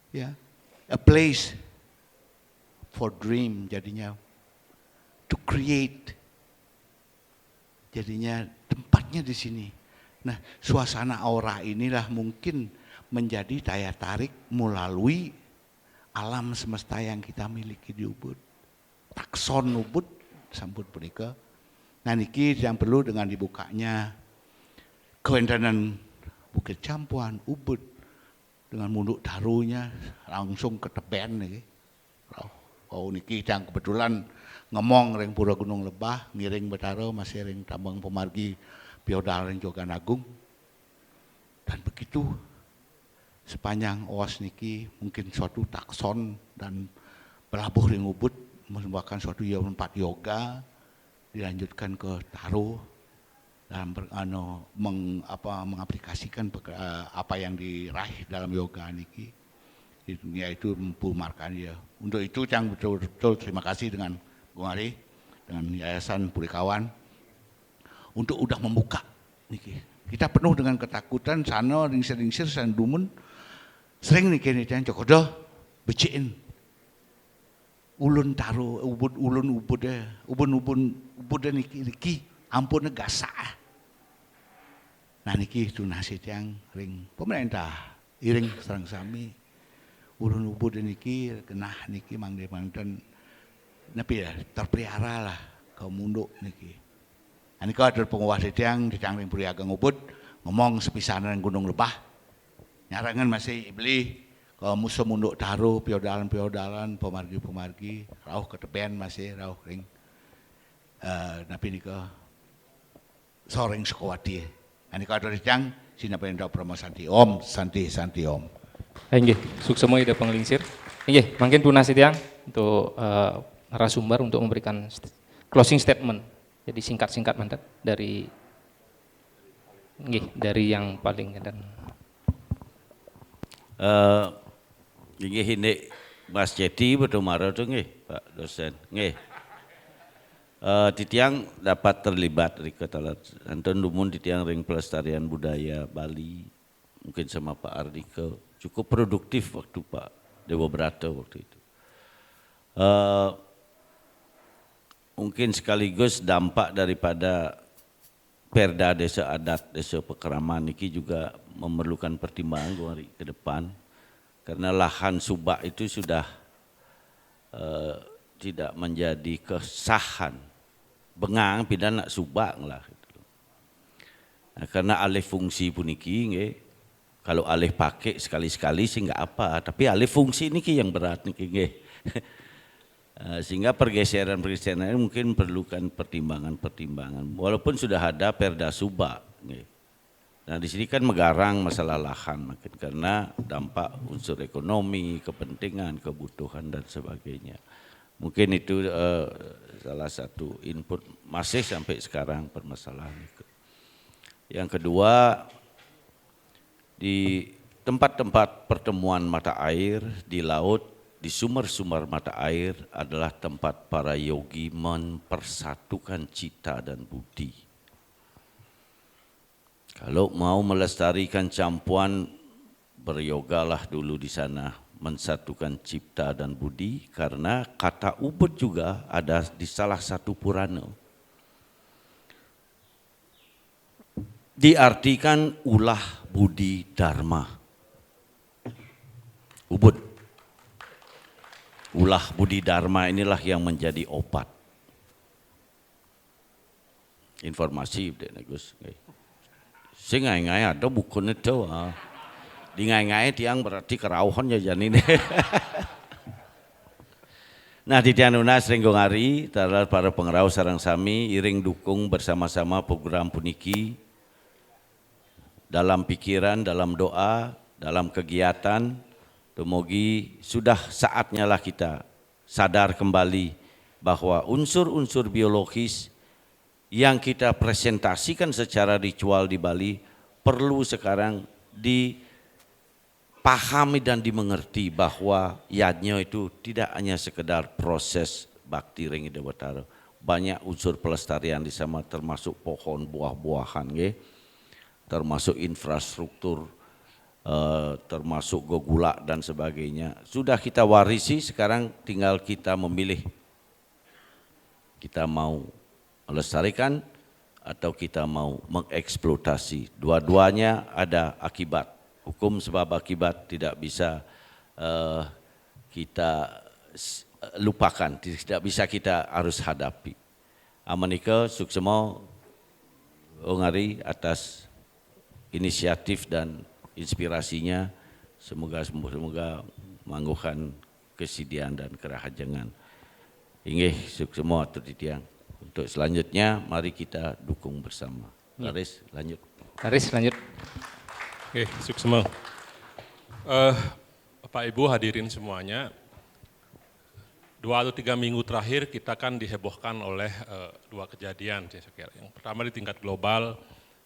Ya, a place for dream, jadinya to create. Jadinya tempatnya di sini. Nah, suasana aura inilah mungkin menjadi daya tarik melalui alam semesta yang kita miliki di Ubud. Takson Ubud sambut punika. Nah niki yang perlu dengan dibukanya kewentanan Bukit Campuan, Ubud dengan Munduk Tarunya langsung ke teben niki. Oh niki yang kebetulan ngomong ring Pura Gunung Lebah, ngiring Betaro masih ring Tambang Pemargi Piodal ring Jogan Agung. Dan begitu sepanjang OAS niki mungkin suatu takson dan berlabuh ring Ubud merupakan suatu tempat yoga, dilanjutkan ke Taruh dalam mengaplikasikan apa yang diraih dalam yoga niki, yaitu Mpu Markanil. Untuk itu yang betul-betul terima kasih dengan Bung Ari, dengan Yayasan Purikawan untuk udah membuka niki. Kita penuh dengan ketakutan, sana ringsir-ringsir, sana dumun, sering niki yang cokodoh beciin. Ulun Taruh, ulun ubud niki ampun gasa. Nah niki itu nasib yang ring pemerintah iring serang sami. Ulun ubud niki kenah niki mangde-mangden napi ya terpelihara lah kaum munduk niki. Nah niki ada penguasa tiang di ring Puriageng Ubud ngomong sepisanan Gunung Lebah. Nyarangan masih beli kalau musuh Munduk Taruh, piodalan, pemargi, rauh ke teben masih rauh ring. Napi nika soreng sekawati. Ani kada recang sina pendau promo Santi Om, Santi Om. Nggih, suksema ida penglingsir. Nggih, mungkin tunas tiang untuk narasumber untuk memberikan closing statement. Jadi singkat-singkat mandat dari yang paling dan Nggih ini Mas Jedi berdomara tuh nggih Pak dosen. Nggih. Di tiang dapat terlibat rikatalat antun dumun di tiang ring pelestarian budaya Bali mungkin sama Pak Ardika cukup produktif waktu Pak Dewa Brata waktu itu. Mungkin sekaligus dampak daripada Perda Desa Adat Desa Pekeraman ini juga memerlukan pertimbangan ke depan, karena lahan subak itu sudah tidak menjadi kesahan, bengang pidana subak lah. Nah, karena alih fungsi puniki, kalau alih pakai sekali-sekali sih nggak apa, tapi alih fungsi niki yang berat niki. Sehingga pergeseran-pergeseran ini mungkin perlukan pertimbangan-pertimbangan. Walaupun sudah ada Perda Subak. Nah di sini kan megarang masalah lahan makin karena dampak unsur ekonomi, kepentingan, kebutuhan dan sebagainya. Mungkin itu salah satu input masih sampai sekarang permasalahan itu. Yang kedua, di tempat-tempat pertemuan mata air di laut, di sumber-sumber mata air adalah tempat para yogi mempersatukan cita dan budi. Kalau mau melestarikan campuan, beryogalah dulu di sana, mensatukan cipta dan budi, karena kata ubud juga ada di salah satu Purana. Diartikan ulah budi dharma. Ubud. Ulah budi dharma inilah yang menjadi obat. Informasi dek Gus. Sing ngai-ngai ada bukunya itu. Di ngai-ngai tiang berarti kerauhan ya jani. Nah di tianuna Srenggong Hari, terhadap para pengerau sarang sami, iring dukung bersama-sama program puniki, dalam pikiran, dalam doa, dalam kegiatan, Dumugi sudah saatnya lah kita sadar kembali bahwa unsur-unsur biologis yang kita presentasikan secara ritual di Bali perlu sekarang dipahami dan dimengerti bahwa yajna itu tidak hanya sekedar proses bakti ring Dewatara, banyak unsur pelestarian di sana termasuk pohon, buah-buahan, termasuk infrastruktur, termasuk gula dan sebagainya. Sudah kita warisi, sekarang tinggal kita memilih. Kita mau melestarikan atau kita mau mengeksploitasi. Dua-duanya ada akibat. Hukum sebab akibat tidak bisa kita lupakan, tidak bisa kita harus hadapi. Amanika suksemo Ongari atas inisiatif dan inspirasinya, semoga mangguhan kesidian dan kerahajangan. Inggih suksemo atur titiang. Untuk selanjutnya mari kita dukung bersama. Laris lanjut. Laris lanjut. Oke, suksemo. Bapak Ibu hadirin semuanya, 2 atau 3 minggu terakhir kita kan dihebohkan oleh 2 kejadian. Saya kira. Yang pertama di tingkat global,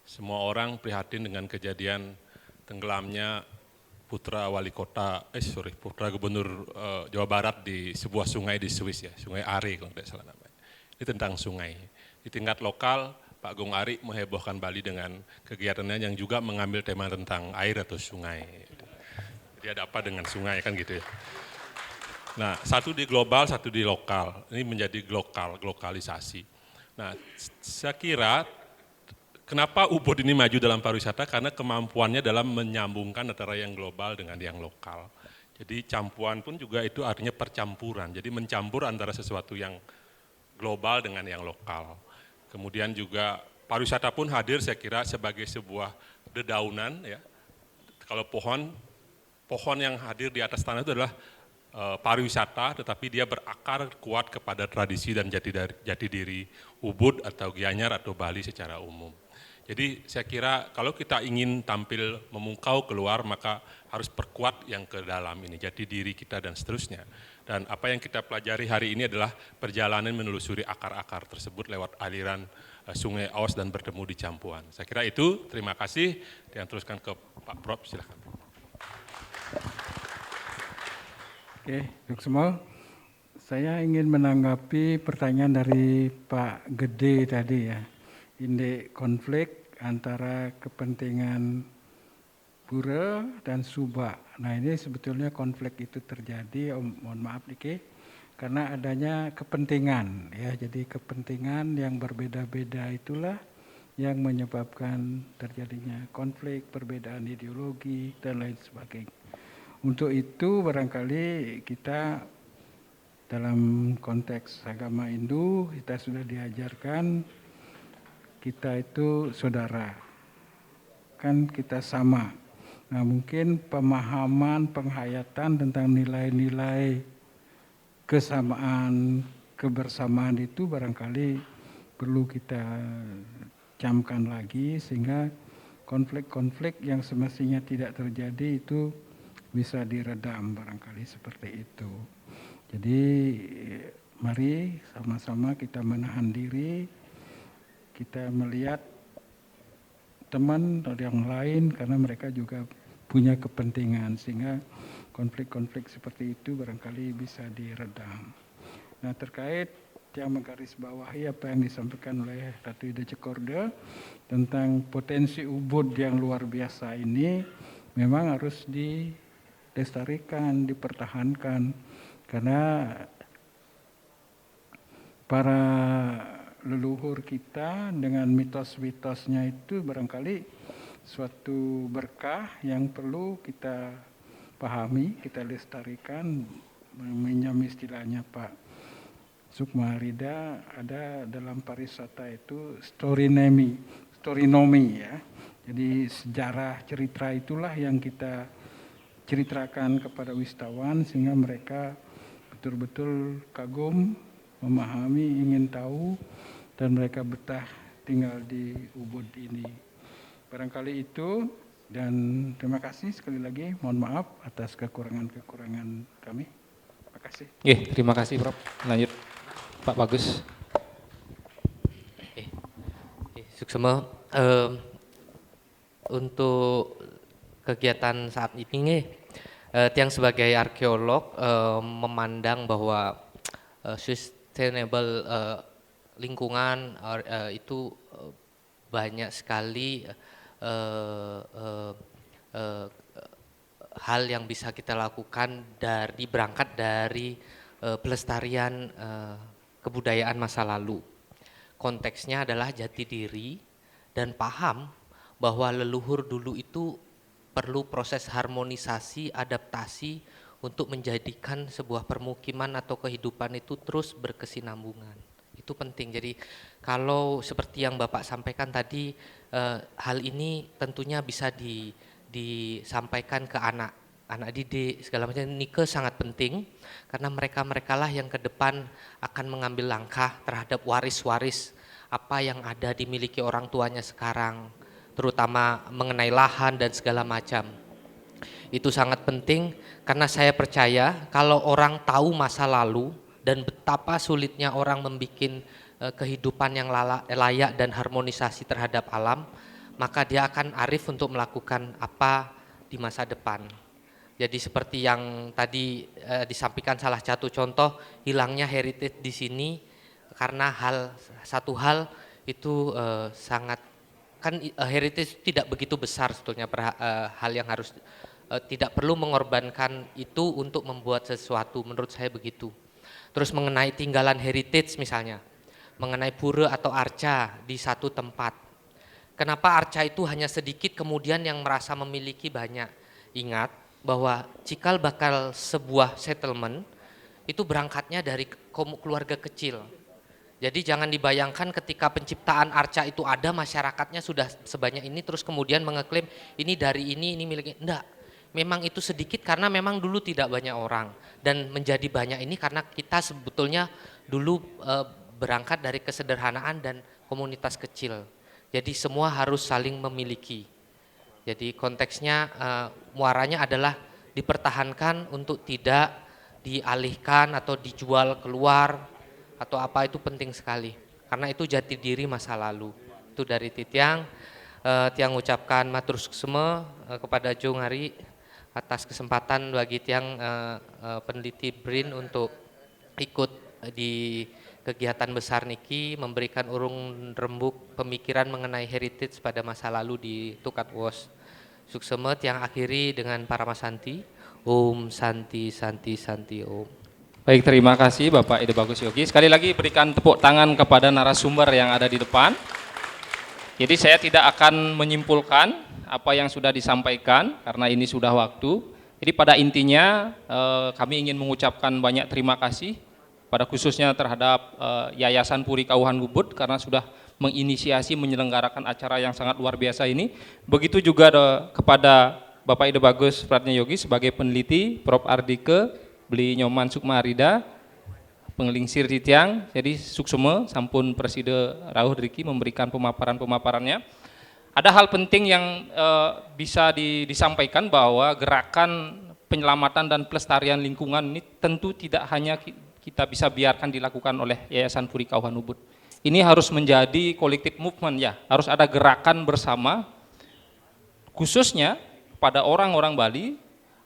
semua orang prihatin dengan kejadian tenggelamnya putra gubernur Jawa Barat di sebuah sungai di Swiss ya, Sungai Are kalau tidak salah namanya. Ini tentang sungai. Di tingkat lokal, Pak Gong Ari menghebohkan Bali dengan kegiatannya yang juga mengambil tema tentang air atau sungai. Jadi ada apa dengan sungai kan gitu ya. Nah, satu di global, satu di lokal. Ini menjadi globalisasi. Nah, saya kira kenapa ubud ini maju dalam pariwisata? Karena kemampuannya dalam menyambungkan antara yang global dengan yang lokal. Jadi campuran pun juga itu artinya percampuran. Jadi mencampur antara sesuatu yang global dengan yang lokal. Kemudian juga pariwisata pun hadir saya kira sebagai sebuah dedaunan ya. Kalau pohon yang hadir di atas tanah itu adalah pariwisata, tetapi dia berakar kuat kepada tradisi dan jati diri Ubud atau Gianyar atau Bali secara umum. Jadi saya kira kalau kita ingin tampil memungkau keluar, maka harus perkuat yang ke dalam ini, jati diri kita dan seterusnya. Dan apa yang kita pelajari hari ini adalah perjalanan menelusuri akar-akar tersebut lewat aliran Sungai Aos dan bertemu di Campuan. Saya kira itu, terima kasih. Dan teruskan ke Pak Prof, silakan. Oke, untuk semua, saya ingin menanggapi pertanyaan dari Pak Gede tadi ya. Indeks konflik antara kepentingan Pura dan Suba. Nah ini sebetulnya konflik itu terjadi, mohon maaf Niki, karena adanya kepentingan ya. Jadi kepentingan yang berbeda-beda itulah yang menyebabkan terjadinya konflik, perbedaan ideologi dan lain sebagainya. Untuk itu barangkali kita dalam konteks agama Hindu kita sudah diajarkan kita itu saudara, kan kita sama. Nah mungkin pemahaman, penghayatan tentang nilai-nilai kesamaan, kebersamaan itu barangkali perlu kita camkan lagi sehingga konflik-konflik yang semestinya tidak terjadi itu bisa diredam barangkali seperti itu. Jadi mari sama-sama kita menahan diri, kita melihat teman yang lain karena mereka juga punya kepentingan sehingga konflik-konflik seperti itu barangkali bisa diredam. Nah terkait yang menggarisbawahi apa yang disampaikan oleh Ratu Ida Cekorda tentang potensi Ubud yang luar biasa ini memang harus dilestarikan, dipertahankan karena para leluhur kita dengan mitos-mitosnya itu barangkali suatu berkah yang perlu kita pahami, kita lestarikan. Meminjam istilahnya Pak Sukmaharida, ada dalam pariwisata itu storinomi ya. Jadi sejarah cerita itulah yang kita ceritakan kepada wisatawan sehingga mereka betul-betul kagum, memahami, ingin tahu, dan mereka betah tinggal di Ubud ini. Barangkali itu, dan terima kasih sekali lagi, mohon maaf atas kekurangan-kekurangan kami. Terima kasih. Terima kasih Prof. Lanjut Pak Bagus. Suksema, untuk kegiatan saat ini, Tiang sebagai arkeolog memandang bahwa sustainable lingkungan itu banyak sekali hal yang bisa kita lakukan berangkat dari pelestarian kebudayaan masa lalu. Konteksnya adalah jati diri dan paham bahwa leluhur dulu itu perlu proses harmonisasi, adaptasi untuk menjadikan sebuah permukiman atau kehidupan itu terus berkesinambungan. Itu penting. Jadi kalau seperti yang Bapak sampaikan tadi, hal ini tentunya bisa disampaikan ke anak didik segala macam. Nike sangat penting karena mereka lah yang ke depan akan mengambil langkah terhadap waris-waris apa yang ada dimiliki orang tuanya sekarang, terutama mengenai lahan dan segala macam. Itu sangat penting karena saya percaya kalau orang tahu masa lalu dan betapa sulitnya orang membuat kehidupan yang layak dan harmonisasi terhadap alam, maka dia akan arif untuk melakukan apa di masa depan. Jadi seperti yang tadi disampaikan salah satu contoh hilangnya heritage di sini karena satu hal itu sangat kan heritage tidak begitu besar sebetulnya hal yang harus tidak perlu mengorbankan itu untuk membuat sesuatu, menurut saya begitu. Terus mengenai tinggalan heritage misalnya, mengenai pura atau arca di satu tempat. Kenapa arca itu hanya sedikit kemudian yang merasa memiliki banyak? Ingat bahwa cikal bakal sebuah settlement itu berangkatnya dari keluarga kecil. Jadi jangan dibayangkan ketika penciptaan arca itu ada masyarakatnya sudah sebanyak ini terus kemudian mengeklaim ini dari ini miliknya. Enggak, memang itu sedikit karena memang dulu tidak banyak orang dan menjadi banyak ini karena kita sebetulnya dulu berangkat dari kesederhanaan dan komunitas kecil. Jadi semua harus saling memiliki. Jadi konteksnya muaranya adalah dipertahankan untuk tidak dialihkan atau dijual keluar atau apa, itu penting sekali. Karena itu jati diri masa lalu. Itu dari Titiang. Tiang ucapkan matur suksema kepada Jung Hari atas kesempatan bagi Tiang peneliti BRIN untuk ikut di kegiatan besar niki, memberikan urung rembuk pemikiran mengenai heritage pada masa lalu di Tukat Wos. Suksema tiang akhiri dengan Paramasanti. Om Santi Santi Santi Om. Baik, terima kasih Bapak Ide Bagus Yogi. Sekali lagi berikan tepuk tangan kepada narasumber yang ada di depan. Jadi saya tidak akan menyimpulkan apa yang sudah disampaikan karena ini sudah waktu. Jadi pada intinya kami ingin mengucapkan banyak terima kasih pada khususnya terhadap Yayasan Puri Kauhan Ubud karena sudah menginisiasi menyelenggarakan acara yang sangat luar biasa ini. Begitu juga kepada Bapak Ide Bagus Pratnya Yogi sebagai peneliti, Prof. Ardike, Beli Nyoman Sukmarida, pengelingsir titiang, jadi suksema sampun Preside Rauh Driki memberikan pemaparannya. Ada hal penting yang bisa disampaikan bahwa gerakan penyelamatan dan pelestarian lingkungan ini tentu tidak hanya kita bisa biarkan dilakukan oleh Yayasan Puri Kauhan Ubud. Ini harus menjadi collective movement ya, harus ada gerakan bersama khususnya pada orang-orang Bali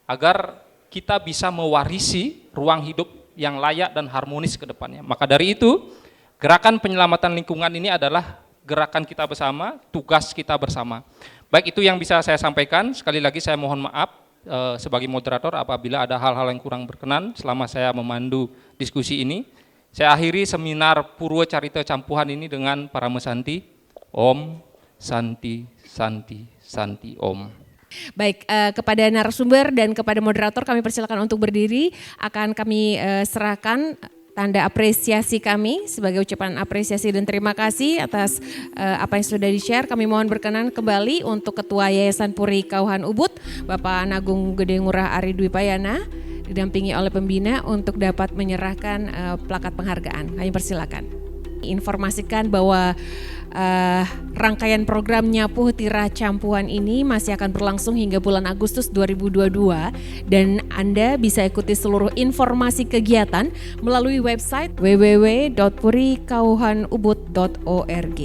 agar kita bisa mewarisi ruang hidup yang layak dan harmonis ke depannya. Maka dari itu, gerakan penyelamatan lingkungan ini adalah gerakan kita bersama, tugas kita bersama. Baik, itu yang bisa saya sampaikan. Sekali lagi saya mohon maaf sebagai moderator apabila ada hal-hal yang kurang berkenan selama saya memandu diskusi ini. Saya akhiri seminar Purwa Carita Campuhan ini dengan Paramasanti. Om Santi Santi Santi Om. Baik, kepada narasumber dan kepada moderator kami persilakan untuk berdiri. Akan kami serahkan tanda apresiasi kami sebagai ucapan apresiasi dan terima kasih atas apa yang sudah di-share. Kami mohon berkenan kembali untuk Ketua Yayasan Puri Kauhan Ubud, Bapak Nagung Gede Ngurah Ari Dwi Payana, didampingi oleh pembina untuk dapat menyerahkan plakat penghargaan. Kami persilakan. Informasikan bahwa rangkaian program Nyapuh Tira Campuhan ini masih akan berlangsung hingga bulan Agustus 2022 dan Anda bisa ikuti seluruh informasi kegiatan melalui website www.purikauhanubud.org.